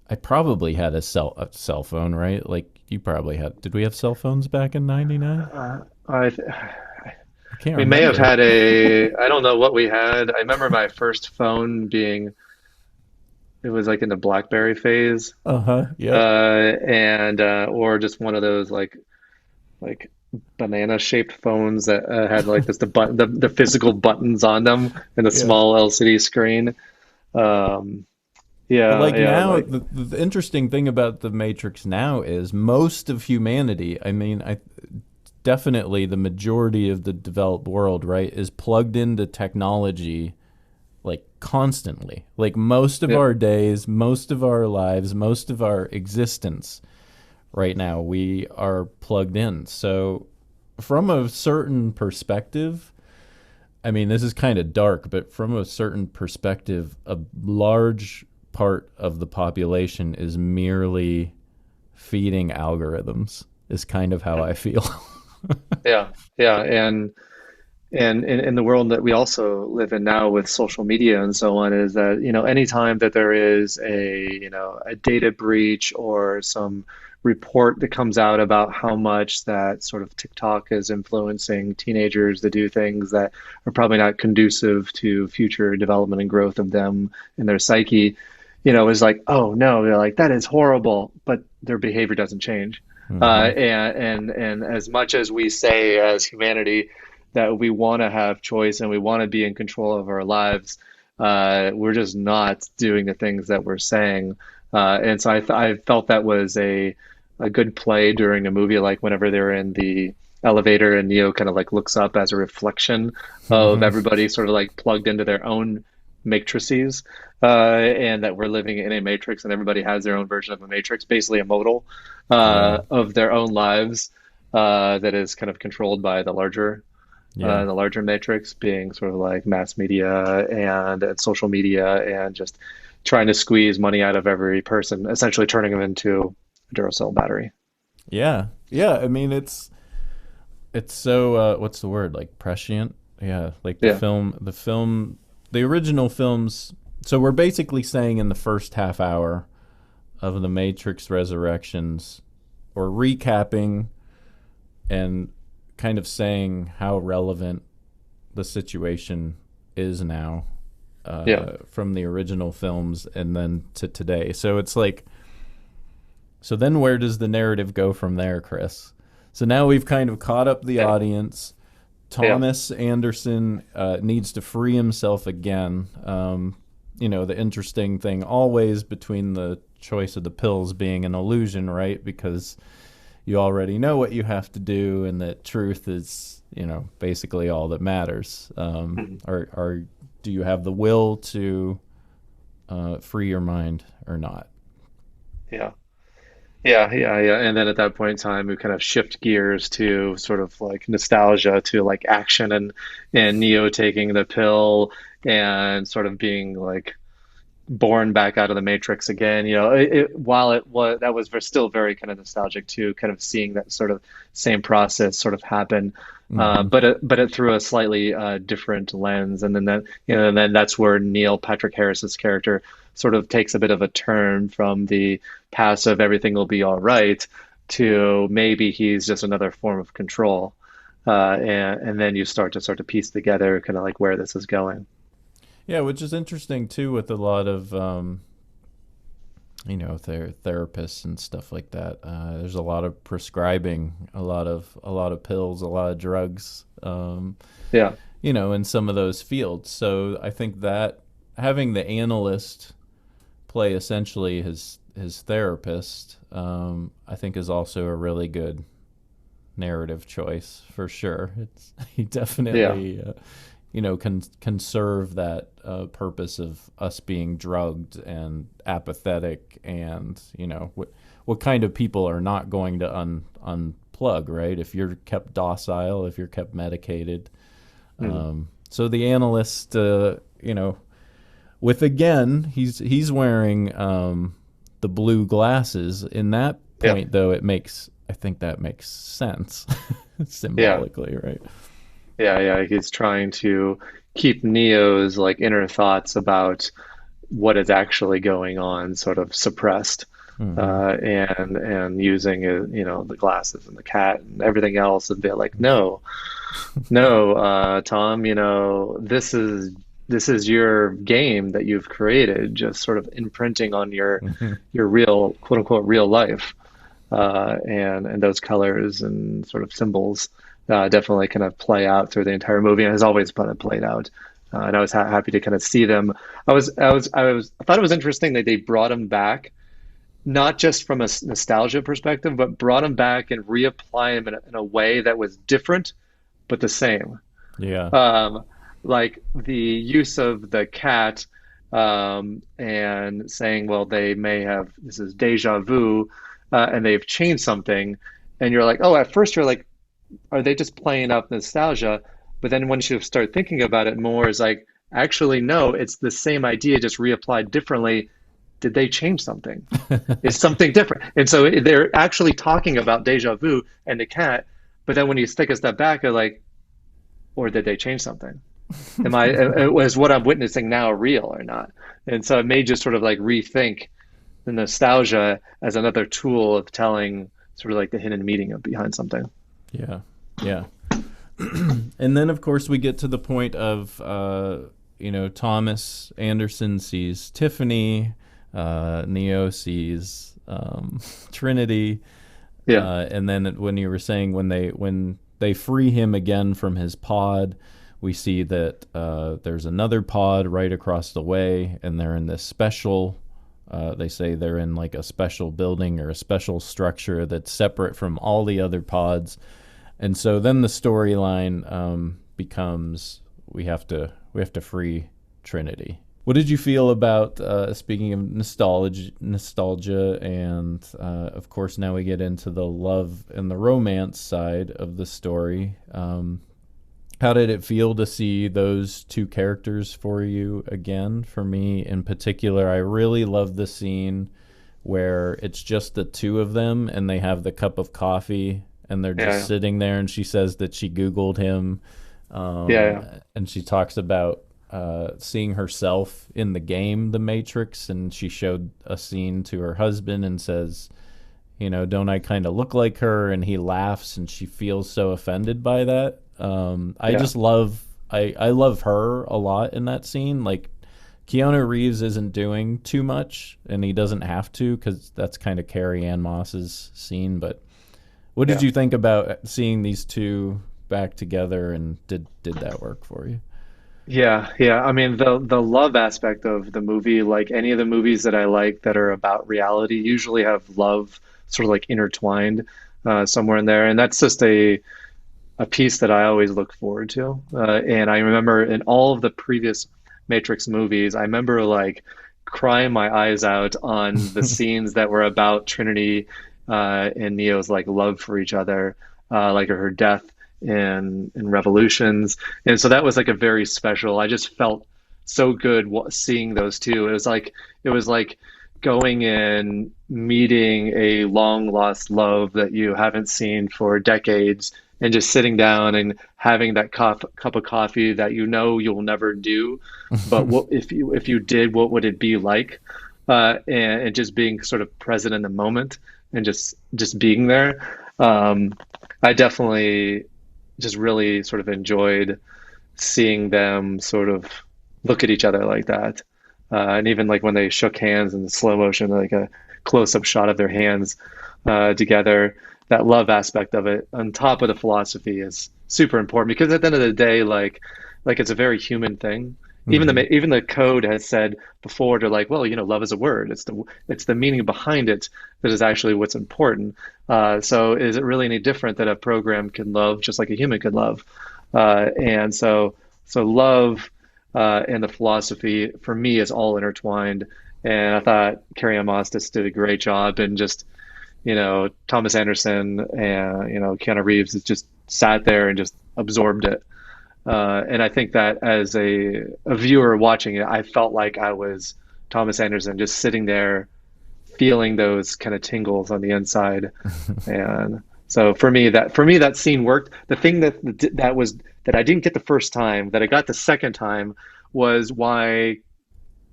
I probably had a cell phone, right? Like you probably had. Did we have cell phones back in 99? I I can't We may have remember. had a, I don't know what we had. I remember my first phone being, it was like in the BlackBerry phase, Uh-huh. Yep. and or just one of those like banana shaped phones that had like this the physical buttons on them and a Yeah. small LCD screen. Um, But yeah, like yeah, now, like the interesting thing about the Matrix now is most of humanity, I mean, I definitely the majority of the developed world, right, is plugged into technology like constantly. Like most of yeah, our days, most of our lives, most of our existence right now, we are plugged in. So from a certain perspective, I mean, this is kind of dark, but from a certain perspective, a large part of the population is merely feeding algorithms, is kind of how I feel. yeah, yeah, and in the world that we also live in now with social media and so on is that anytime that there is a data breach or some report that comes out about how much that sort of TikTok is influencing teenagers to do things that are probably not conducive to future development and growth of them and their psyche, is like, oh no, they're like, that is horrible, but their behavior doesn't change. Mm-hmm. And as much as we say as humanity that we want to have choice and we want to be in control of our lives, we're just not doing the things that we're saying. And so I felt that was a good play during the movie, like whenever they're in the elevator and Neo kind of like looks up as a reflection of Mm-hmm. everybody sort of like plugged into their own matrices, and that we're living in a matrix and everybody has their own version of a matrix, basically a modal Yeah. of their own lives, that is kind of controlled by Yeah. the larger matrix being sort of like mass media and social media and just trying to squeeze money out of every person, essentially turning them into a Duracell battery. Yeah. Yeah. I mean, it's so what's the word? Like prescient. Yeah, like Yeah, the original films. So we're basically saying in the first half hour of the Matrix Resurrections, or recapping and kind of saying how relevant the situation is now, yeah, from the original films and then to today. So it's like, so then where does the narrative go from there, Chris? So now we've kind of caught up the yeah, audience. yeah, Thomas Anderson needs to free himself again. The interesting thing always between the choice of the pills being an illusion, right? Because you already know what you have to do, and that truth is, basically all that matters. mhm, Or do you have the will to free your mind or not? yeah. Yeah, yeah, yeah. And then at that point in time, we kind of shift gears to sort of like nostalgia to like action and Neo taking the pill and sort of being like born back out of the Matrix again. While it was that was still very kind of nostalgic too, kind of seeing that sort of same process sort of happen, Mm-hmm. but it through a slightly different lens. And then and then that's where Neil Patrick Harris's character sort of takes a bit of a turn from the passive everything will be all right to maybe he's just another form of control. And then you start to piece together kind of like where this is going. Yeah, which is interesting too, with a lot of therapists and stuff like that. There's a lot of prescribing, a lot of pills, a lot of drugs, Yeah, in some of those fields. So I think that having the analyst play essentially his therapist, I think is also a really good narrative choice for sure. It's he yeah. definitely can serve that purpose of us being drugged and apathetic, and what kind of people are not going to unplug, right? If you're kept docile, if you're kept medicated. Mhm. So the analyst, with again, he's wearing the blue glasses. In that Yeah, point, though, I think that makes sense yeah, symbolically, right? yeah, yeah. He's trying to keep Neo's like inner thoughts about what is actually going on sort of suppressed. Hmm. and using it, the glasses and the cat and everything else, and be like, no, no, Tom, this is your game that you've created, just sort of imprinting on your real, quote unquote, real life, and those colors and sort of symbols definitely kind of play out through the entire movie, and has always kind of played out. And I was happy to kind of see them. I thought it was interesting that they brought them back, not just from a nostalgia perspective, but brought them back and reapply them in a way that was different but the same. Yeah. Um, like the use of the cat, and saying, well, they may have, this is deja vu, and they've changed something. And you're like, oh, at first you're like, are they just playing up nostalgia? But then once you start thinking about it more, it's like, actually, no, it's the same idea, just reapplied differently. Did they change something? Is something different? And so they're actually talking about deja vu and the cat. But then when you take a step back, you're like, or did they change something? Was what I'm witnessing now real or not? And so it made you sort of like rethink the nostalgia as another tool of telling sort of like the hidden meaning of behind something. Yeah. Yeah. And then, of course, we get to the point of, Thomas Anderson sees Tiffany, Neo sees Trinity, Yeah, and then when you were saying when they free him again from his pod, we see that there's another pod right across the way, and they're in this special. They say they're in like a special building or a special structure that's separate from all the other pods. And so then the storyline becomes we have to free Trinity. What did you feel about speaking of nostalgia, and of course now we get into the love and the romance side of the story? How did it feel to see those two characters for you again? For me in particular, I really love the scene where it's just the two of them and they have the cup of coffee and they're just yeah, sitting there, and she says that she Googled him, yeah, and she talks about seeing herself in the game, The Matrix, and she showed a scene to her husband and says, don't I kind of look like her? And he laughs, and she feels so offended by that. I yeah, just love, I love her a lot in that scene. Like, Keanu Reeves isn't doing too much, and he doesn't have to because that's kind of Carrie Ann Moss's scene. But what did yeah. you think about seeing these two back together, and did that work for you? Yeah, yeah. I mean, the love aspect of the movie, like any of the movies that I like that are about reality, usually have love sort of like intertwined somewhere in there, and that's just a piece that I always look forward to. And I remember in all of the previous Matrix movies, I remember like crying my eyes out on the scenes that were about Trinity and Neo's like love for each other, like her death in Revolutions. And so that was like a very special. I just felt so good seeing those two. It was like going and meeting a long lost love that you haven't seen for decades, and just sitting down and having that cup of coffee that you'll never do, but what if you did, what would it be like? And just being sort of present in the moment and just being there. I definitely just really sort of enjoyed seeing them sort of look at each other like that. And even like when they shook hands in the slow motion, like a close-up shot of their hands together, that love aspect of it, on top of the philosophy, is super important, because at the end of the day, like it's a very human thing. Hmm. Even the code has said before, they're like, well, love is a word. It's the meaning behind it that is actually what's important. So is it really any different that a program can love just like a human could love? And so love and the philosophy for me is all intertwined. And I thought Carrie Ann Moss just did a great job, and just Thomas Anderson and Keanu Reeves has just sat there and just absorbed it. And I think that as a viewer watching it, I felt like I was Thomas Anderson, just sitting there feeling those kind of tingles on the inside. And so for me that scene worked. The thing that I didn't get the first time, that I got the second time, was why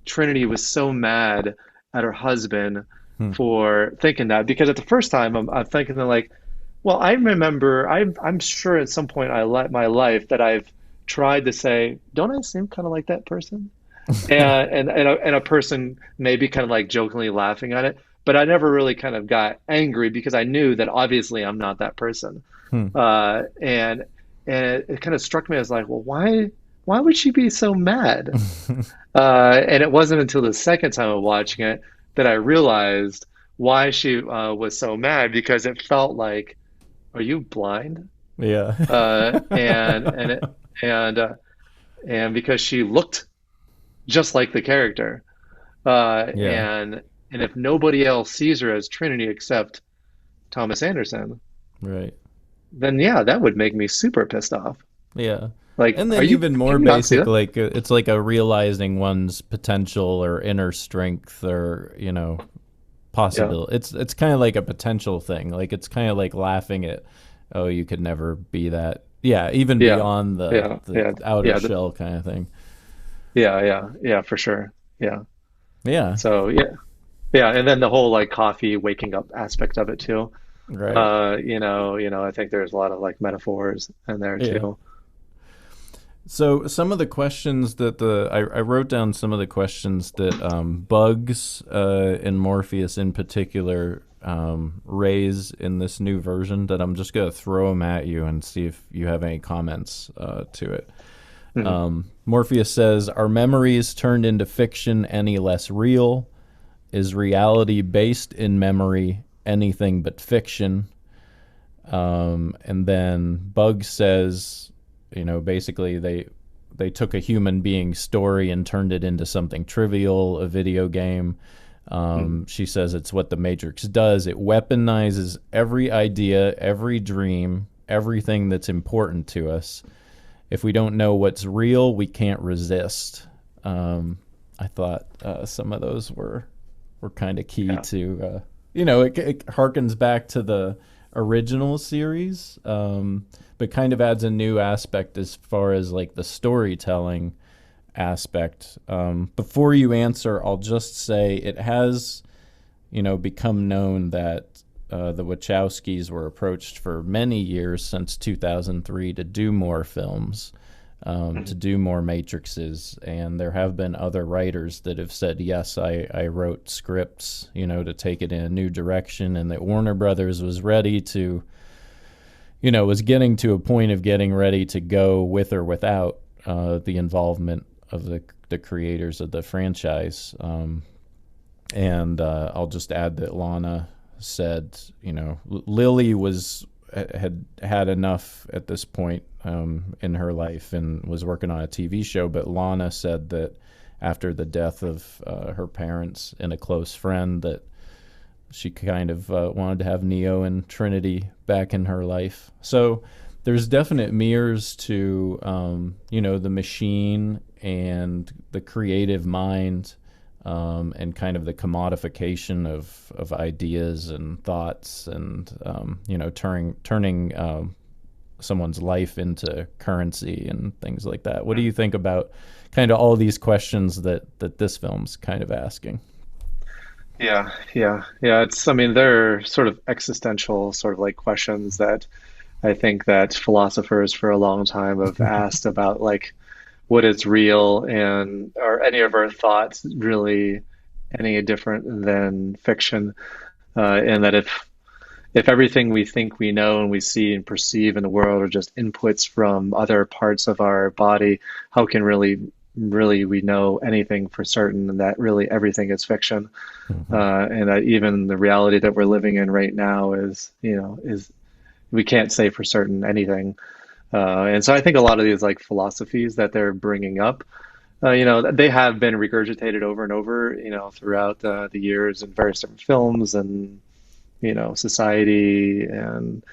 Trinity was so mad at her husband Hmm. for thinking that, because at the first time I'm thinking that like, well, I remember I'm sure at some point I let my life that I've tried to say, don't I seem kind of like that person? And a person maybe kind of like jokingly laughing at it, but I never really kind of got angry because I knew that obviously I'm not that person. Hmm. And it kind of struck me as like, well, why would she be so mad? And it wasn't until the second time of watching it that I realized why she was so mad, because it felt like, are you blind? Yeah. Uh, and and it, and and because she looked just like the character, Yeah. and if nobody else sees her as Trinity except Thomas Anderson, Right. then yeah, that would make me super pissed off. Yeah. Like, And are then you, even can more you not see basic, that? like it's like a realizing one's potential or inner strength or, Yeah, possibility. It's kind of like a potential thing. Like it's kind of like laughing at, oh, you could never be that. Yeah, even yeah, beyond the yeah, the yeah, outer yeah, shell kind of thing. yeah, for sure. Yeah. Yeah. So yeah, yeah, and then the whole like coffee waking up aspect of it too. Right. I think there's a lot of like metaphors in there Yeah. too. So some of the questions that I wrote down some of the questions that Bugs and Morpheus in particular raise in this new version that I'm just gonna throw them at you and see if you have any comments to it. Hmm. Morpheus says, "Are memories turned into fiction any less real? Is reality based in memory anything but fiction?" And then Bugs says, basically they took a human being's story and turned it into something trivial, a video game. Hmm. She says it's what the Matrix does. It weaponizes every idea, every dream, everything that's important to us. If we don't know what's real, we can't resist. I thought some of those were kind of key Yeah. to, it harkens back to the original series, but kind of adds a new aspect as far as like the storytelling aspect. Before you answer, I'll just say it has, become known that the Wachowskis were approached for many years since 2003 to do more films, to Hmm. do more Matrixes, and there have been other writers that have said, yes, I wrote scripts, to take it in a new direction, and that Warner Brothers was ready to, was getting to a point of getting ready to go with or without the involvement of the creators of the franchise. And I'll just add that Lana said, Lily had enough at this point in her life and was working on a TV show. But Lana said that after the death of her parents and a close friend, that she kind of wanted to have Neo and Trinity back in her life. So there's definite mirrors to, the machine and the creative mind, and kind of the commodification of ideas and thoughts, and turning someone's life into currency and things like that. What do you think about kind of all these questions that this film's kind of asking? Yeah, yeah. I mean, they're sort of existential, sort of like questions that I think that philosophers for a long time have asked about, like, what is real, and are any of our thoughts really any different than fiction? And that if everything we think we know and we see and perceive in the world are just inputs from other parts of our body, how can really we know anything for certain, and that really everything is fiction? Mm-hmm. And that even the reality that we're living in right now is we can't say for certain anything. And so I think a lot of these like philosophies that they're bringing up, they have been regurgitated over and over, throughout the years in various different films and, society and,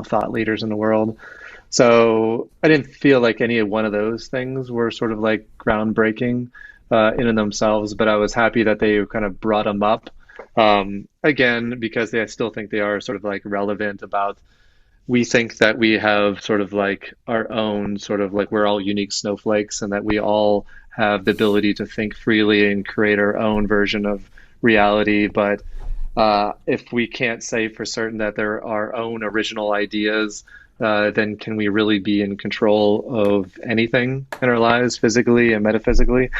thought leaders in the world. So I didn't feel like any of one of those things were sort of like groundbreaking in and themselves, but I was happy that they kind of brought them up, again, because I still think they are sort of like relevant about, we think that we have sort of like our own sort of like, we're all unique snowflakes, and that we all have the ability to think freely and create our own version of reality. But If we can't say for certain that they're our own original ideas, then can we really be in control of anything in our lives, physically and metaphysically?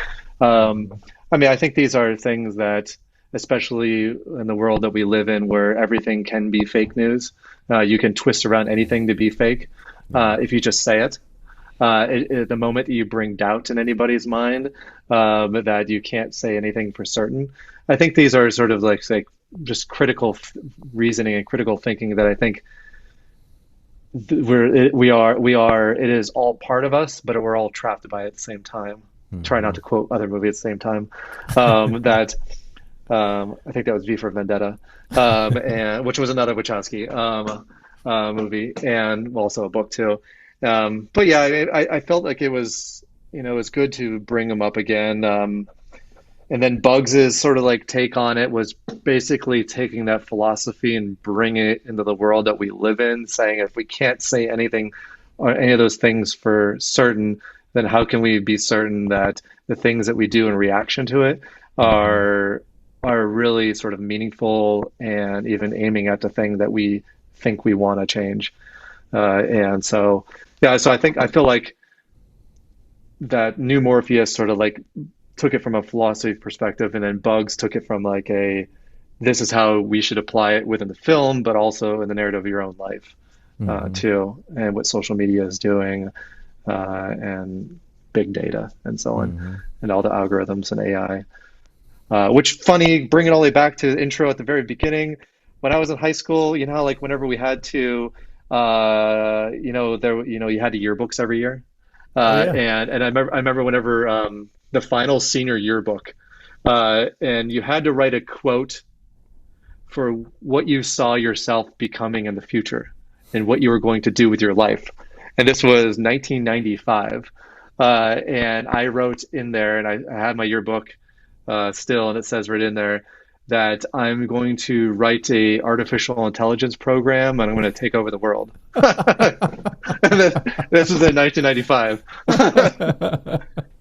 Um, I mean, I think these are things that, especially in the world that we live in, where everything can be fake news, you can twist around anything to be fake if you just say it. The moment that you bring doubt in anybody's mind, that you can't say anything for certain. I think these are sort of like just critical reasoning and critical thinking that I think we are it is all part of us, but we're all trapped by it at the same time. Try not Hmm. to quote other movie at the same time. That I think that was V for Vendetta, and which was another Wachowski movie, and also a book too. But yeah, I felt like it was good to bring them up again. And then Bugs's sort of like take on it was basically taking that philosophy and bringing it into the world that we live in, saying if we can't say anything or any of those things for certain, then how can we be certain that the things that we do in reaction to it Hmm. are are really sort of meaningful and even aiming at the thing that we think we want to change. And so, yeah, so I feel like that new Morpheus sort of like took it from a philosophy perspective, and then Bugs took it from like a this is how we should apply it within the film, but also in the narrative of your own life Hmm. too, and what social media is doing, and big data and so on, Hmm. and all the algorithms and AI. Which funny, bring it all the way back to the intro at the very beginning. When I was in high school, you know, how, like whenever we had to, you had the yearbooks every year, Oh yeah. and I remember whenever the final senior yearbook, and you had to write a quote for what you saw yourself becoming in the future and what you were going to do with your life. And this was 1995. And I wrote in there, and I had my yearbook still, and it says right in there that I'm going to write a artificial intelligence program and I'm going to take over the world. And this was in 1995.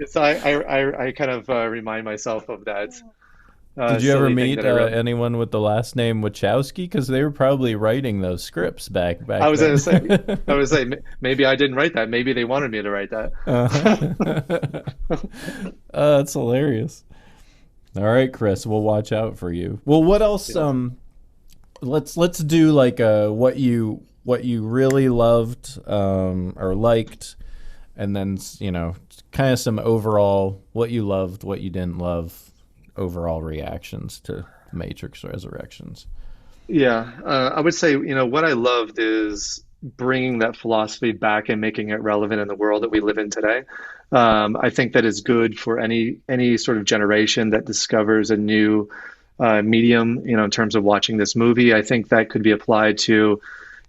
So I kind of remind myself of that Did you ever silly thing meet that I wrote. anyone with the last name Wachowski? Because they were probably writing those scripts I back was gonna then. say, I was say maybe I didn't write that. Maybe they wanted me to write that. Uh-huh. That's hilarious. All right, Chris, we'll watch out for you. Well, what else? Yeah. Let's do like what you really loved or liked, and then kind of some overall what you loved, what you didn't love, overall reactions to Matrix Resurrections. Yeah, I would say, what I loved is bringing that philosophy back and making it relevant in the world that we live in today. I think that is good for any sort of generation that discovers a new medium, in terms of watching this movie. I think that could be applied to,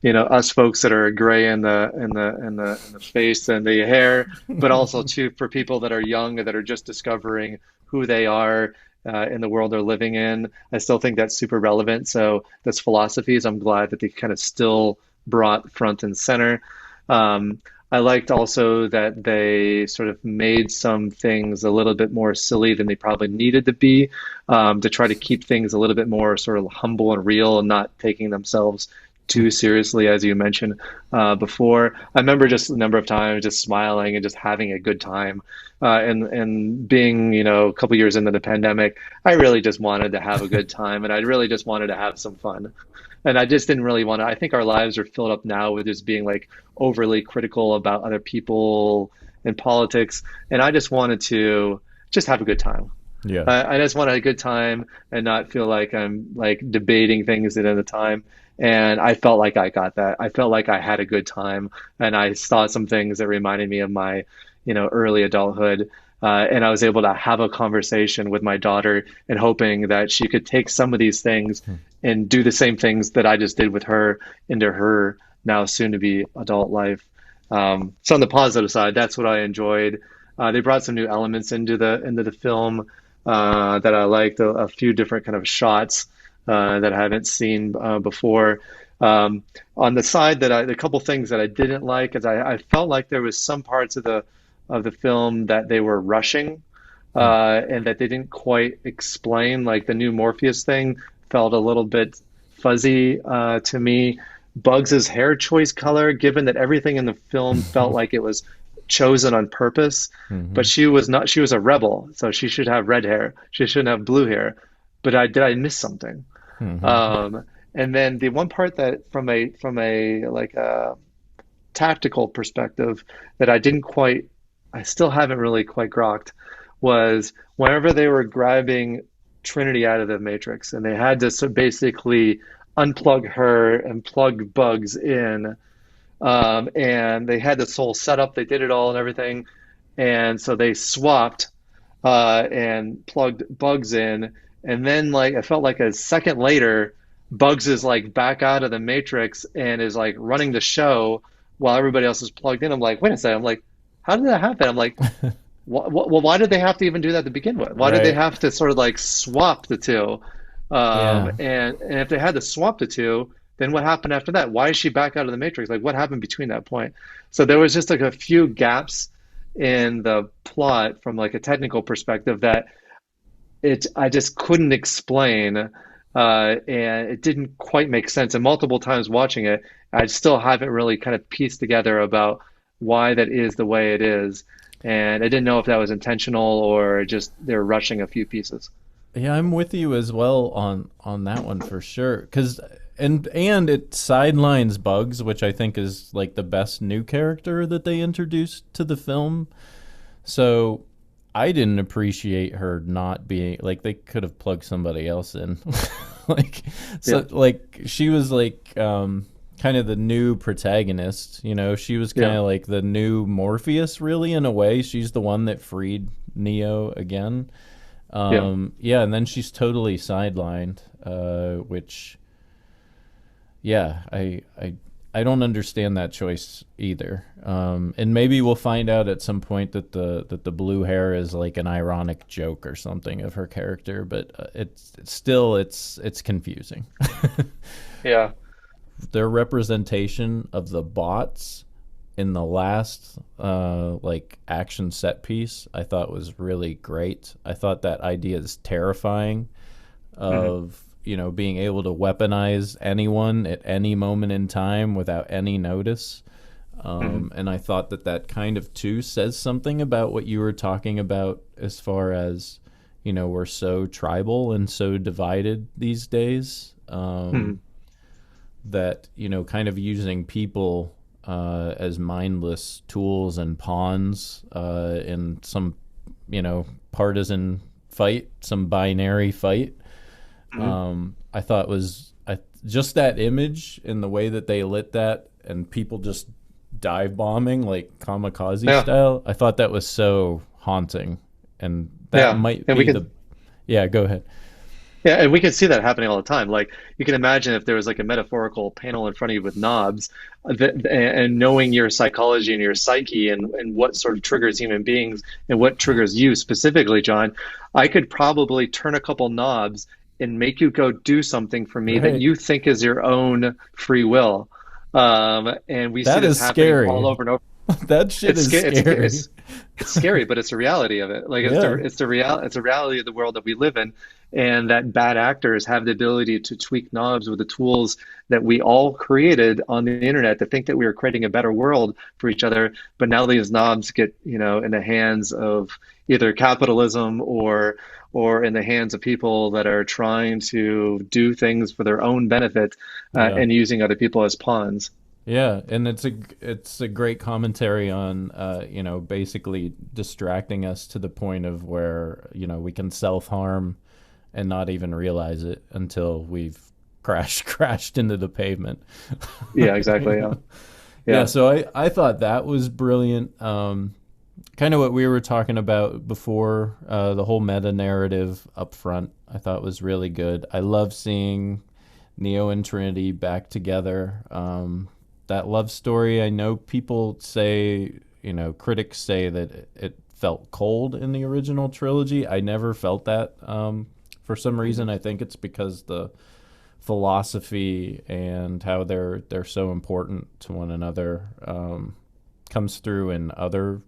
us folks that are gray in the face and the hair, but also to for people that are young that are just discovering who they are in the world they're living in. I still think that's super relevant. So those philosophies, I'm glad that they kind of still brought front and center. Um, I liked also that they sort of made some things a little bit more silly than they probably needed to be, to try to keep things a little bit more sort of humble and real and not taking themselves too seriously, as you mentioned before. I remember just a number of times just smiling and just having a good time. And being, a couple years into the pandemic, I really just wanted to have a good time and I really just wanted to have some fun. And I just didn't really want to. I think our lives are filled up now with just being like overly critical about other people and politics. And I just wanted to just have a good time. Yeah. I just wanted a good time and not feel like I'm like debating things at the time. And I felt like I got that. I felt like I had a good time, and I saw some things that reminded me of my, early adulthood. And I was able to have a conversation with my daughter and hoping that she could take some of these things and do the same things that I just did with her into her now soon to be adult life. So on the positive side, that's what I enjoyed. They brought some new elements into the film that I liked, a few different kind of shots that I haven't seen before. On the side the couple things that I didn't like is I felt like there was some parts of the film that they were rushing, and that they didn't quite explain, like the new Morpheus thing felt a little bit fuzzy to me. Bugs's hair choice color, given that everything in the film felt like it was chosen on purpose, but Hmm. she was not, she was a rebel, so she should have red hair. She shouldn't have blue hair. But I miss something? Hmm. Um, and then the one part that from a like a tactical perspective that I still haven't really quite grokked was whenever they were grabbing Trinity out of the Matrix and they had to basically unplug her and plug Bugs in, and they had this whole setup, they did it all and everything, and so they swapped and plugged Bugs in, and then like I felt like a second later, Bugs is like back out of the Matrix and is like running the show while everybody else is plugged in. I'm like, wait a second. I'm like, how did that happen? I'm like, well, why did they have to even do that to begin with? Why did they Right. have to sort of like swap the two? Yeah. And if they had to swap the two, then what happened after that? Why is she back out of the Matrix? Like, what happened between that point? So there was just like a few gaps in the plot from like a technical perspective that I just couldn't explain, and it didn't quite make sense. And multiple times watching it, I still haven't really kind of pieced together about why that is the way it is. And I didn't know if that was intentional or just they're rushing a few pieces. Yeah, I'm with you as well on that one for sure. Cause and it sidelines Bugs, which I think is like the best new character that they introduced to the film. So I didn't appreciate her not being like they could have plugged somebody else in. like Yeah, like she was like kind of the new protagonist, you know, she was kind yeah, of like the new Morpheus really in a way. She's the one that freed Neo again. yeah. Yeah, and then she's totally sidelined, which yeah, I don't understand that choice either. And maybe we'll find out at some point that the blue hair is like an ironic joke or something of her character, but it's still it's confusing. Yeah. Their representation of the bots in the last like action set piece, I thought was really great. I thought that idea is terrifying Hmm. of being able to weaponize anyone at any moment in time without any notice. Hmm. And I thought that that kind of too says something about what you were talking about as far as we're so tribal and so divided these days, Hmm. that kind of using people as mindless tools and pawns in some partisan fight, some binary fight. Hmm. I thought just that image and the way that they lit that and people just dive bombing like kamikaze Yeah. style. I thought that was so haunting, and that Yeah. might And we be could the yeah. Go ahead. Yeah, and we can see that happening all the time. Like you can imagine if there was like a metaphorical panel in front of you with knobs, and knowing your psychology and your psyche and what sort of triggers human beings and what triggers you specifically, John, I could probably turn a couple knobs and make you go do something for me that Right. you think is your own free will. And we see That this is happening all scary. over and over. That shit It's is scary. scary. It's scary, but it's the reality of it. Like Yeah. it's the reality of the world that we live in, and that bad actors have the ability to tweak knobs with the tools that we all created on the internet to think that we are creating a better world for each other. But now these knobs get, in the hands of either capitalism or in the hands of people that are trying to do things for their own benefit, Yeah. and using other people as pawns. Yeah, and it's a great commentary on basically distracting us to the point of where we can self harm and not even realize it until we've crashed into the pavement. Yeah, exactly. Yeah, Yeah, yeah. so I thought that was brilliant. Kind of what we were talking about before, the whole meta narrative up front. I thought was really good. I love seeing Neo and Trinity back together. That love story, I know people say, critics say that it felt cold in the original trilogy. I never felt that. For some reason, Mhm. I think it's because the philosophy and how they're so important to one another comes through in other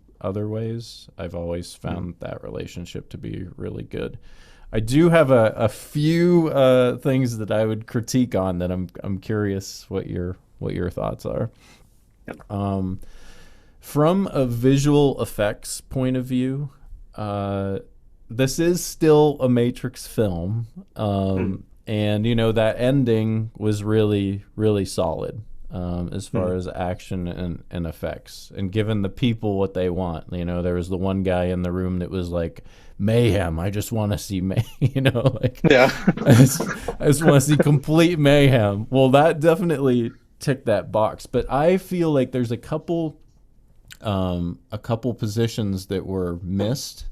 ways. I've always Mhm. found that relationship to be really good. I do have a few things that I would critique on that I'm curious what your thoughts are. Yep. From a visual effects point of view, this is still a Matrix film, and that ending was really really solid as far as action and effects, and given the people what they want. There was the one guy in the room that was like, mayhem. I just want to see Yeah. I just want to see complete mayhem. Well, that definitely ticked that box, but I feel like there's a couple positions that were missed.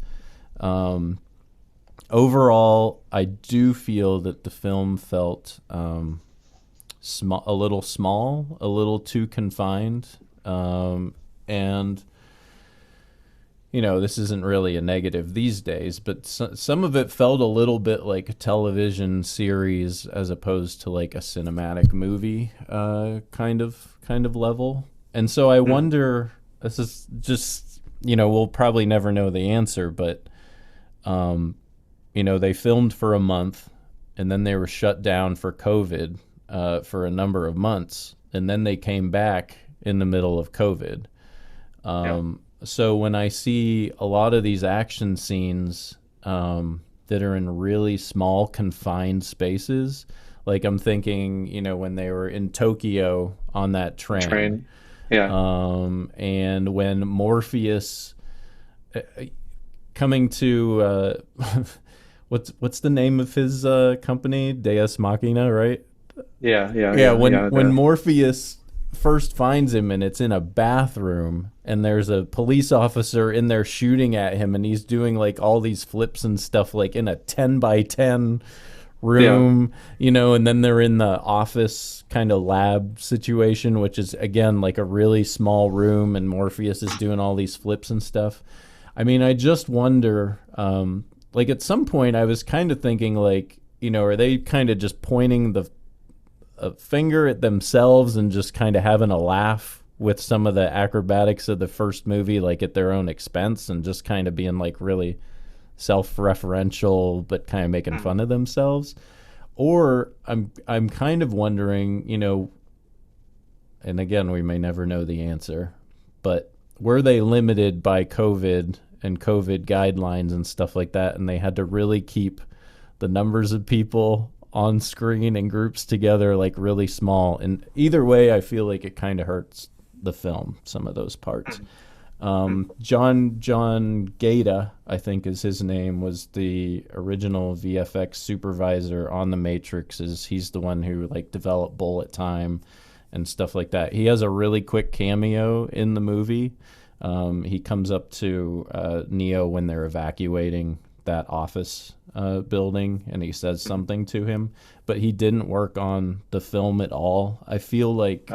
Overall, I do feel that the film felt a little small, a little too confined, and this isn't really a negative these days, but some of it felt a little bit like a television series as opposed to like a cinematic movie kind of level. And so I wonder, this is just, we'll probably never know the answer, but they filmed for a month and then they were shut down for COVID for a number of months, and then they came back in the middle of COVID. So when I see a lot of these action scenes that are in really small, confined spaces, like I'm thinking, when they were in Tokyo on that train. Yeah. And when Morpheus coming to what's the name of his company? Deus Machina, right? Yeah. When Morpheus first finds him and it's in a bathroom and there's a police officer in there shooting at him and he's doing like all these flips and stuff like in a 10 by 10 room, and then they're in the office kind of lab situation, which is again like a really small room, and Morpheus is doing all these flips and stuff. I mean, I just wonder, like at some point I was kind of thinking like, are they kind of just pointing a finger at themselves and just kind of having a laugh with some of the acrobatics of the first movie, like at their own expense, and just kind of being like really self-referential but kind of making fun of themselves? Or I'm kind of wondering, and again, we may never know the answer, but were they limited by COVID and COVID guidelines and stuff like that, and they had to really keep the numbers of people on screen and groups together like really small? And either way, I feel like it kind of hurts the film, some of those parts. John Gaeta, I think is his name, was the original VFX supervisor on The Matrix. He's the one who like developed bullet time and stuff like that. He has a really quick cameo in the movie. He comes up to Neo when they're evacuating that office building, and he says something to him, but he didn't work on the film at all. I feel like,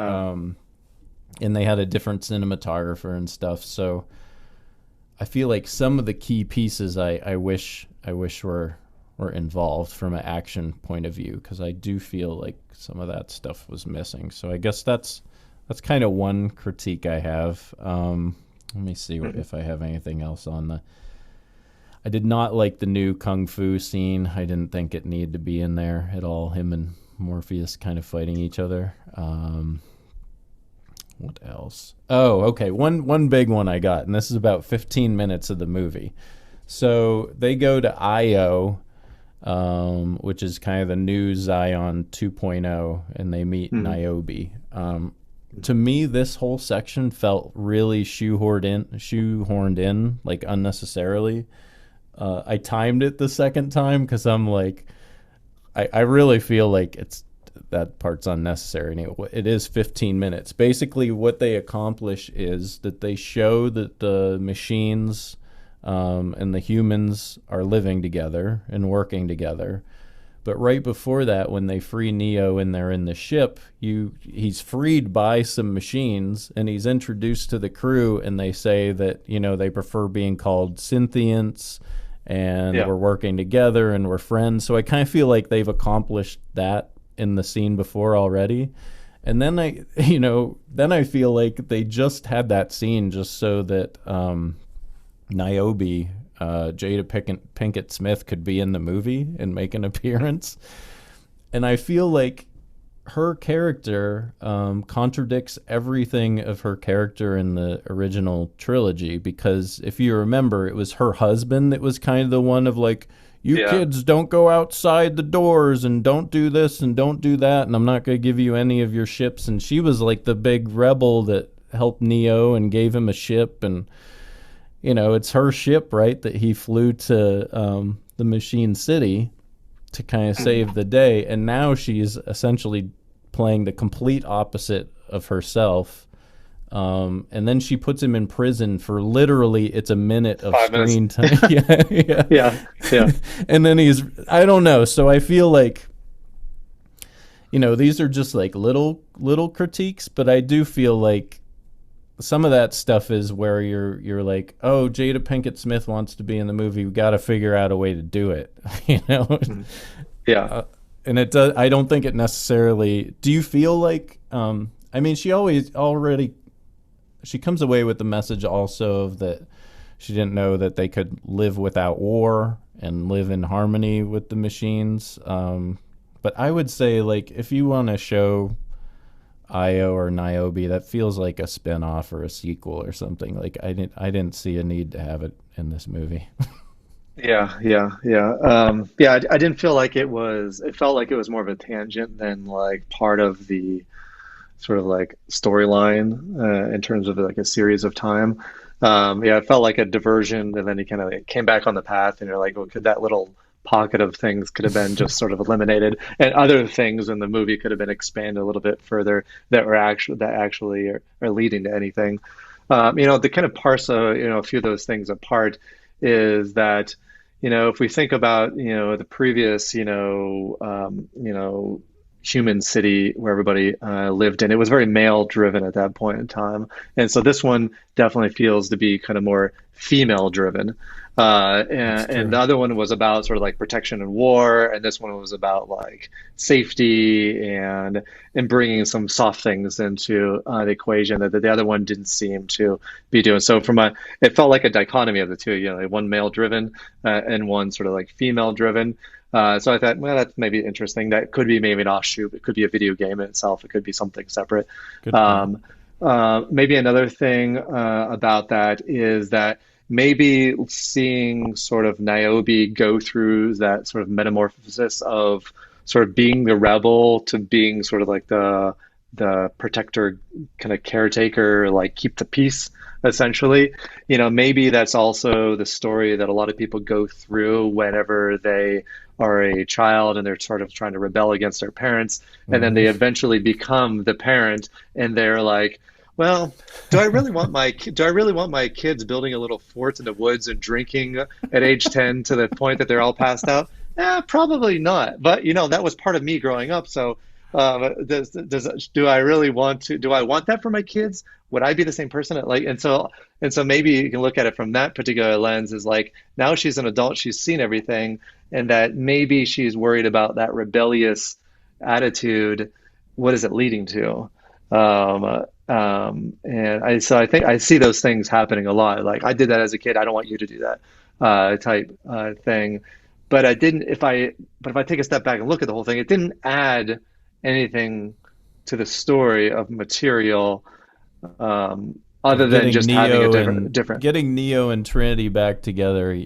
and they had a different cinematographer and stuff. So I feel like some of the key pieces I wish were involved from an action point of view, because I do feel like some of that stuff was missing. So I guess that's kind of one critique I have. Let me see if I have anything else on the. I did not like the new kung fu scene. I didn't think it needed to be in there at all. Him and Morpheus kind of fighting each other. What else? Oh, okay. One big one I got, and this is about 15 minutes of the movie. So they go to Io, which is kind of the new Zion 2.0, and they meet Niobe. To me, this whole section felt really shoehorned in, like unnecessarily. I timed it the second time because I'm like, I really feel like that part's unnecessary. And it is 15 minutes. Basically, what they accomplish is that they show that the machines and the humans are living together and working together. But right before that, when they free Neo and they're in the ship, he's freed by some machines and he's introduced to the crew, and they say that, they prefer being called synthients and we're working together and we're friends. So I kind of feel like they've accomplished that in the scene before already. And then I feel like they just had that scene just so that Niobe Pinkett Smith could be in the movie and make an appearance. And I feel like her character contradicts everything of her character in the original trilogy, because if you remember, it was her husband that was kind of the one of like, you Yeah. kids don't go outside the doors and don't do this and don't do that, and I'm not going to give you any of your ships. And she was like the big rebel that helped Neo and gave him a ship. And it's her ship, right, that he flew to the Machine City to kind of save the day. And now she's essentially playing the complete opposite of herself. And then she puts him in prison for literally, it's a minute of 5 minutes. screen time. Yeah. Yeah. And then I don't know. So I feel like, these are just like little critiques, but I do feel like some of that stuff is where you're like, oh, Jada Pinkett Smith wants to be in the movie. We got to figure out a way to do it, Yeah. And it does. I don't think it necessarily. Do you feel like? I mean, she comes away with the message also of that she didn't know that they could live without war and live in harmony with the machines. But I would say, like, if you want to show Io or Niobe, that feels like a spin-off or a sequel or something. Like I didn't see a need to have it in this movie. Yeah. I didn't feel like it felt like it was more of a tangent than like part of the sort of like storyline in terms of like a series of time. It felt like a diversion, and then you kind of came back on the path, and you're like, well, could that little pocket of things could have been just sort of eliminated, and other things in the movie could have been expanded a little bit further that actually are leading to anything. The kind of parse a few of those things apart is that if we think about the previous human city where everybody lived in, it was very male driven at that point in time, and so this one definitely feels to be kind of more female driven. And the other one was about sort of like protection and war, and this one was about like safety and bringing some soft things into the equation that the other one didn't seem to be doing. So it felt like a dichotomy of the two, like one male driven and one sort of like female driven. So I thought, well, that's maybe interesting. That could be maybe an offshoot. It could be a video game in itself. It could be something separate. Maybe another thing about that is that maybe seeing sort of Niobe go through that sort of metamorphosis of sort of being the rebel to being sort of like the protector, kind of caretaker, like keep the peace, essentially. Maybe that's also the story that a lot of people go through whenever they are a child and they're sort of trying to rebel against their parents, and then they eventually become the parent, and they're like, well, do I really want my kids building a little fort in the woods and drinking at age 10 to the point that they're all passed out? Probably not. But that was part of me growing up. So do I really want to? Do I want that for my kids? Would I be the same person? And so maybe you can look at it from that particular lens. Is like, now she's an adult, she's seen everything, and that maybe she's worried about that rebellious attitude. What is it leading to? So I think I see those things happening a lot. Like, I did that as a kid. I don't want you to do that type thing. But if I take a step back and look at the whole thing, it didn't add anything to the story of material other than just having a different. Getting Neo and Trinity back together.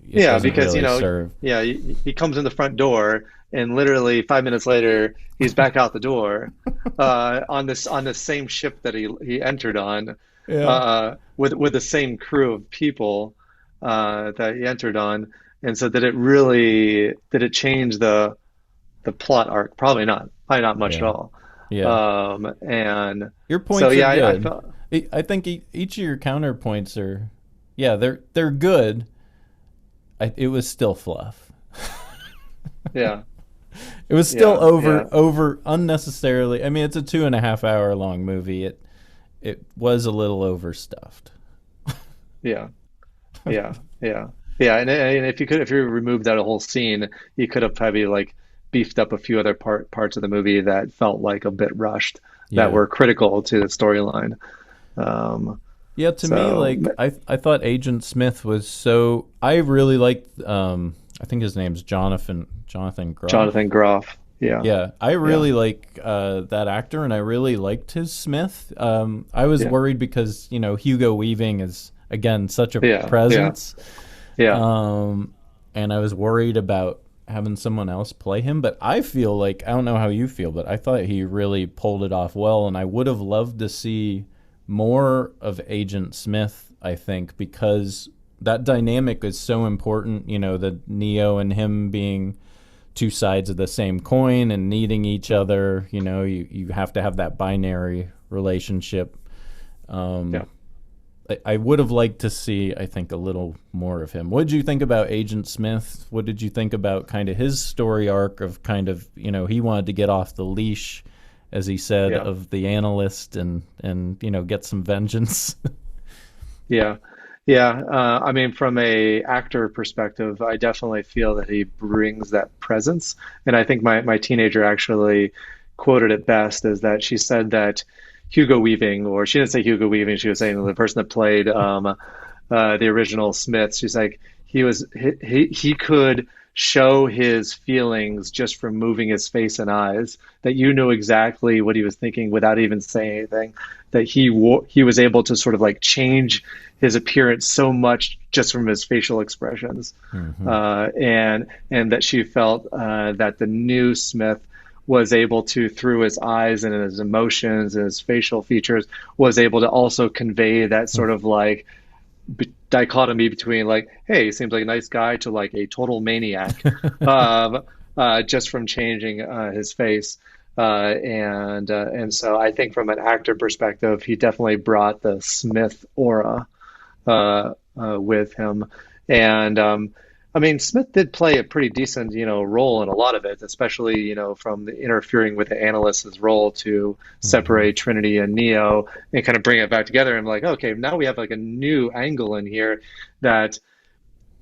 Because really serve. He comes in the front door, and literally 5 minutes later he's back out the door on the same ship that he entered on, with the same crew of people that he entered on. And so did it change the plot arc? Probably not much at all. And your points are good. I think each of your counterpoints are they're good. It was still fluff. Yeah. It was still over unnecessarily. I mean, it's a 2.5 hour long movie. It was a little overstuffed. Yeah. And if you removed that whole scene, you could have probably like beefed up a few other parts of the movie that felt like a bit rushed, that were critical to the storyline. Yeah, to me, So like I thought Agent Smith was so. I really liked. I think his name's Jonathan Groff. Jonathan Groff, yeah, Yeah, I yeah, really like that actor, and I really liked his Smith. I was yeah, worried because Hugo Weaving is again such a yeah, yeah, presence, yeah, um, and I was worried about having someone else play him. But I feel like I don't know how you feel, but I thought he really pulled it off well, and I would have loved to see more of Agent Smith. I think because that dynamic is so important. The Neo and him being two sides of the same coin and needing each other. You have to have that binary relationship. yeah. Um, I would have liked to see, I think, a little more of him. What did you think about Agent Smith? What did you think about kind of his story arc of kind of, he wanted to get off the leash, as he said, Yeah. of the analyst and get some vengeance? Yeah. Yeah. I mean, from a actor perspective, I definitely feel that he brings that presence. And I think my teenager actually quoted it best is that she said that Hugo Weaving, or she didn't say Hugo Weaving, she was saying the person that played the original Smith. She's like, he could show his feelings just from moving his face and eyes, that you knew exactly what he was thinking without even saying anything, that he was able to sort of like change his appearance so much just from his facial expressions, Hmm. and that she felt that the new Smith was able to, through his eyes and his emotions and his facial features, was able to also convey that sort of like dichotomy between like, hey, he seems like a nice guy to like a total maniac, um, just from changing his face. And so I think from an actor perspective, he definitely brought the Smith aura with him. And I mean, Smith did play a pretty decent, role in a lot of it, especially, from the interfering with the analyst's role to Hmm. separate Trinity and Neo and kind of bring it back together. I'm like, okay, now we have like a new angle in here that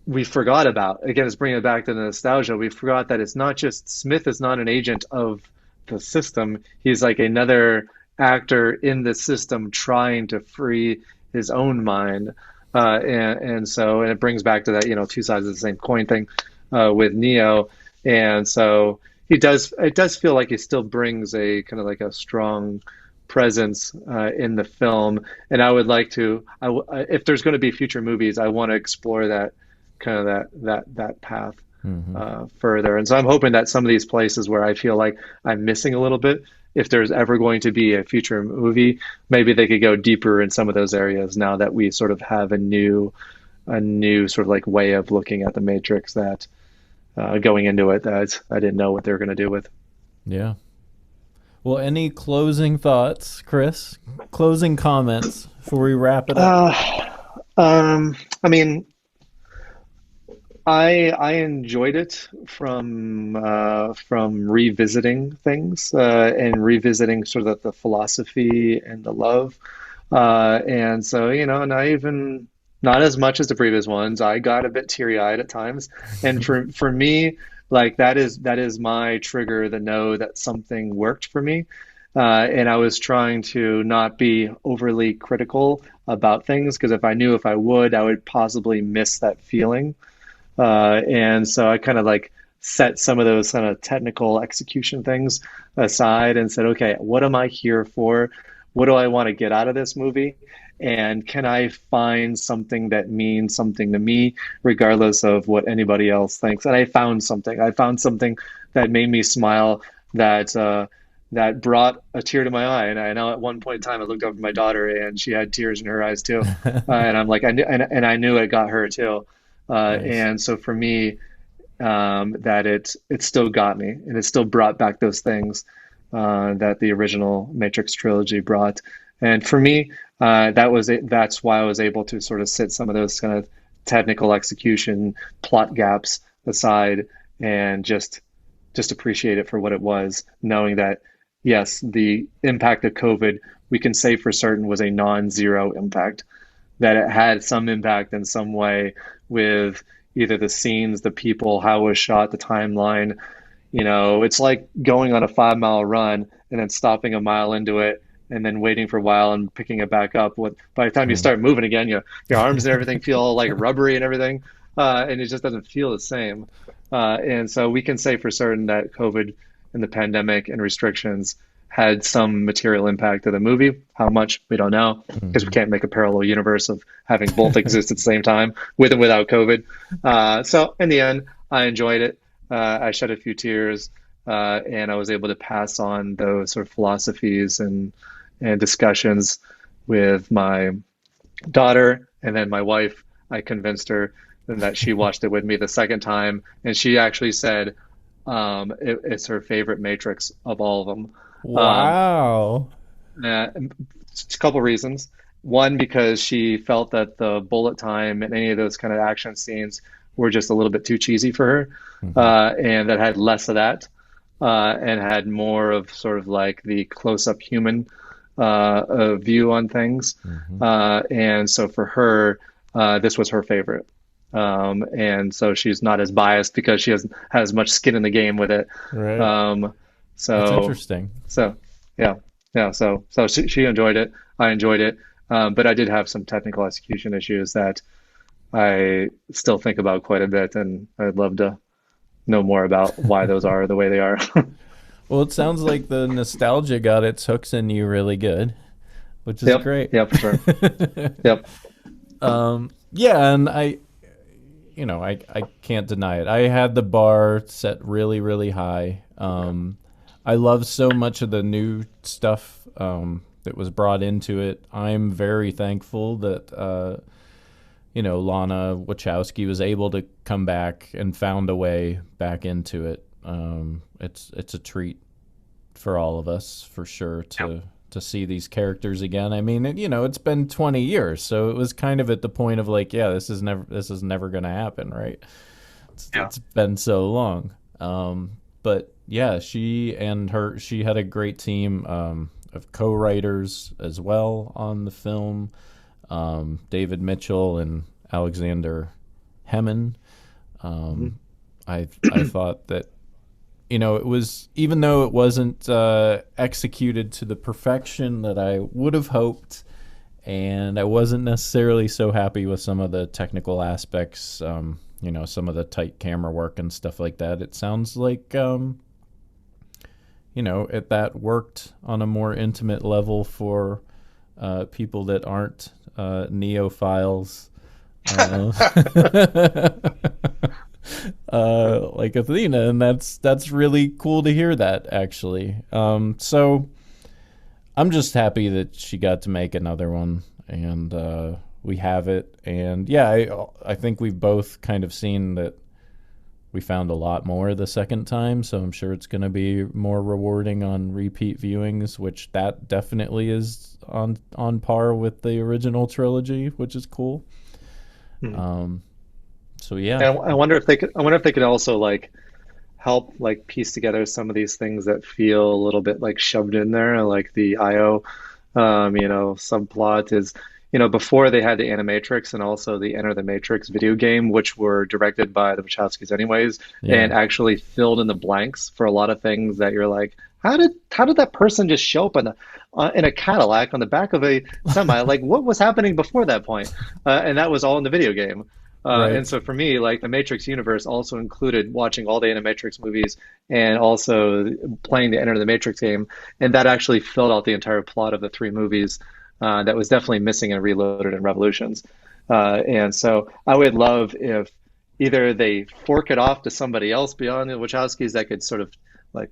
we forgot about. Again, it's bringing it back to the nostalgia. We forgot that it's not just Smith is not an agent of the system. He's like another actor in the system trying to free his own mind. And it brings back to that, two sides of the same coin thing with Neo. And so it does feel like he still brings a kind of like a strong presence in the film. And I would like to, if there's going to be future movies, I want to explore that kind of that path Hmm. further. And so I'm hoping that some of these places where I feel like I'm missing a little bit, if there's ever going to be a future movie, maybe they could go deeper in some of those areas now that we sort of have a new sort of like way of looking at the Matrix that going into it that I didn't know what they were going to do with. Yeah. Well, any closing thoughts, Chris? Closing comments before we wrap it up? I mean, I enjoyed it from revisiting things and revisiting sort of the philosophy and the love, and so not even not as much as the previous ones. I got a bit teary-eyed at times, and for me, like that is my trigger to know that something worked for me, and I was trying to not be overly critical about things because if I knew if I would, I would possibly miss that feeling. And so I kind of like set some of those kind of technical execution things aside and said, okay, what am I here for? What do I want to get out of this movie? And can I find something that means something to me, regardless of what anybody else thinks? And I found something. I found something that made me smile, that that brought a tear to my eye. And I know at one point in time, I looked over at my daughter, and she had tears in her eyes too. And I'm like, and I knew it got her too. Nice. And so for me, that it still got me, and it still brought back those things that the original Matrix trilogy brought. And for me, that was it. That's why I was able to sort of sit some of those kind of technical execution plot gaps aside and just appreciate it for what it was, knowing that yes, the impact of COVID we can say for certain was a non-zero impact, that it had some impact in some way with either the scenes, the people, how it was shot, the timeline. It's like going on a 5 mile run and then stopping a mile into it and then waiting for a while and picking it back up. By the time you start moving again, your arms and everything feel like rubbery and everything, and it just doesn't feel the same. And so we can say for certain that COVID and the pandemic and restrictions had some material impact to the movie. How much, we don't know, because we can't make a parallel universe of having both exist at the same time, with and without COVID. So in the end, I enjoyed it. I shed a few tears, and I was able to pass on those sort of philosophies and discussions with my daughter, and then my wife. I convinced her that she watched it with me the second time, and she actually said it's her favorite Matrix of all of them. Um, Wow. a couple reasons. One, because she felt that the bullet time and any of those kind of action scenes were just a little bit too cheesy for her, and that had less of that, and had more of sort of like the close-up human view on things. And so for her, this was her favorite. And so she's not as biased because she has as much skin in the game with it. Right. Um, That's so, interesting. so yeah, yeah. So she enjoyed it. I enjoyed it. But I did have some technical execution issues that I still think about quite a bit, and I'd love to know more about why those are the way they are. Well, it sounds like the nostalgia got its hooks in you really good, which is Yep. great. Yep. For sure. Yep. Yeah, and I can't deny it. I had the bar set really, really high. I love so much of the new stuff that was brought into it. I'm very thankful that Lana Wachowski was able to come back and found a way back into it. It's a treat for all of us, for sure, to see these characters again. I mean, it's been 20 years, so it was kind of at the point of like, yeah, this is never going to happen, right? It's been so long. But yeah, she had a great team of co-writers as well on the film. David Mitchell and Alexander Hemon. I thought that it was, even though it wasn't executed to the perfection that I would have hoped, and I wasn't necessarily so happy with some of the technical aspects, some of the tight camera work and stuff like that. It sounds like, that worked on a more intimate level for people that aren't neophiles. Like Athena, and that's really cool to hear that, actually. So I'm just happy that she got to make another one, and we have it. And yeah, I think we've both kind of seen that we found a lot more the second time, so I'm sure it's going to be more rewarding on repeat viewings, which that definitely is on par with the original trilogy, which is cool. So yeah. And I wonder if they could. I wonder if they could also like help like piece together some of these things that feel a little bit like shoved in there, like the IO, subplot is, before they had the Animatrix and also the Enter the Matrix video game, which were directed by the Wachowskis anyways, Yeah. and actually filled in the blanks for a lot of things that you're like, how did that person just show up in a Cadillac on the back of a semi? Like, what was happening before that point? And that was all in the video game. And Right. so for me, like the Matrix universe also included watching all the Animatrix movies and also playing the Enter the Matrix game, and that actually filled out the entire plot of the three movies that was definitely missing in Reloaded and Revolutions. And so I would love if either they fork it off to somebody else beyond the Wachowskis that could sort of like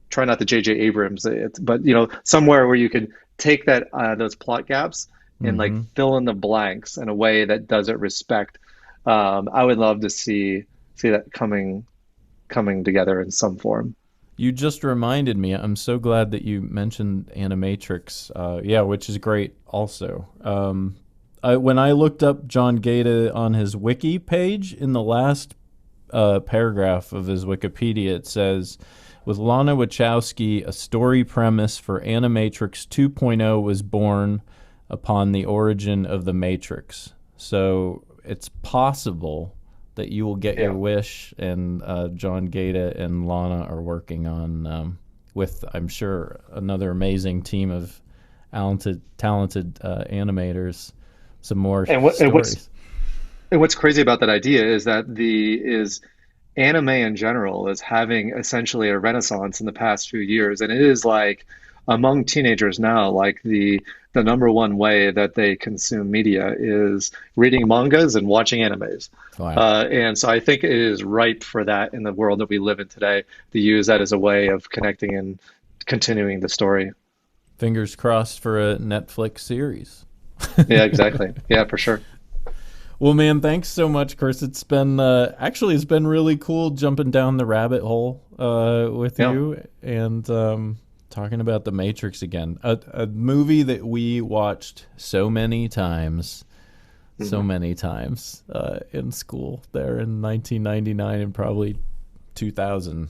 try not to J.J. Abrams it, but somewhere where you could take that those plot gaps and like Mm-hmm. fill in the blanks in a way that does it respect. I would love to see that coming together in some form. You just reminded me. I'm so glad that you mentioned Animatrix. Yeah, which is great also. When I looked up John Gaeta on his wiki page, in the last paragraph of his Wikipedia, it says, with Lana Wachowski, a story premise for Animatrix 2.0 was born upon the origin of the Matrix. So it's possible that you will get your wish, and John Gaeta and Lana are working on with, I'm sure, another amazing team of talented animators some more And what stories. and what's crazy about that idea is that the is anime in general is having essentially a renaissance in the past few years, and it is like among teenagers now, like the number one way that they consume media is reading mangas and watching animes. Wow. And so I think it is ripe for that in the world that we live in today to use that as a way of connecting and continuing the story. Fingers crossed for a Netflix series. Yeah, exactly. Yeah, for sure. Well, man, thanks so much, Chris. It's been it's been really cool jumping down the rabbit hole with Yeah. you and talking about The Matrix again. A movie that we watched so many times in school there in 1999 and probably 2000.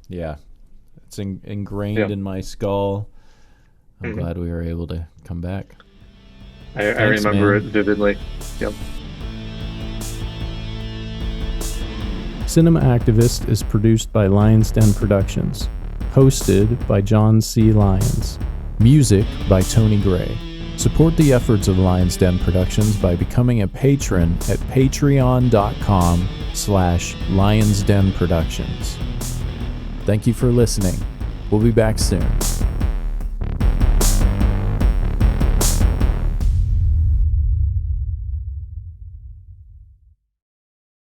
Yeah, it's ingrained Yeah. in my skull. I'm Mhm. glad we were able to come back. I Thanks, remember it man. vividly. Yep. Cinema Activist is produced by Lyons Den Productions. Hosted by John C. Lyons. Music by Tony Gray. Support the efforts of Lyons Den Productions by becoming a patron at patreon.com/LyonsDenProductions. Thank you for listening. We'll be back soon.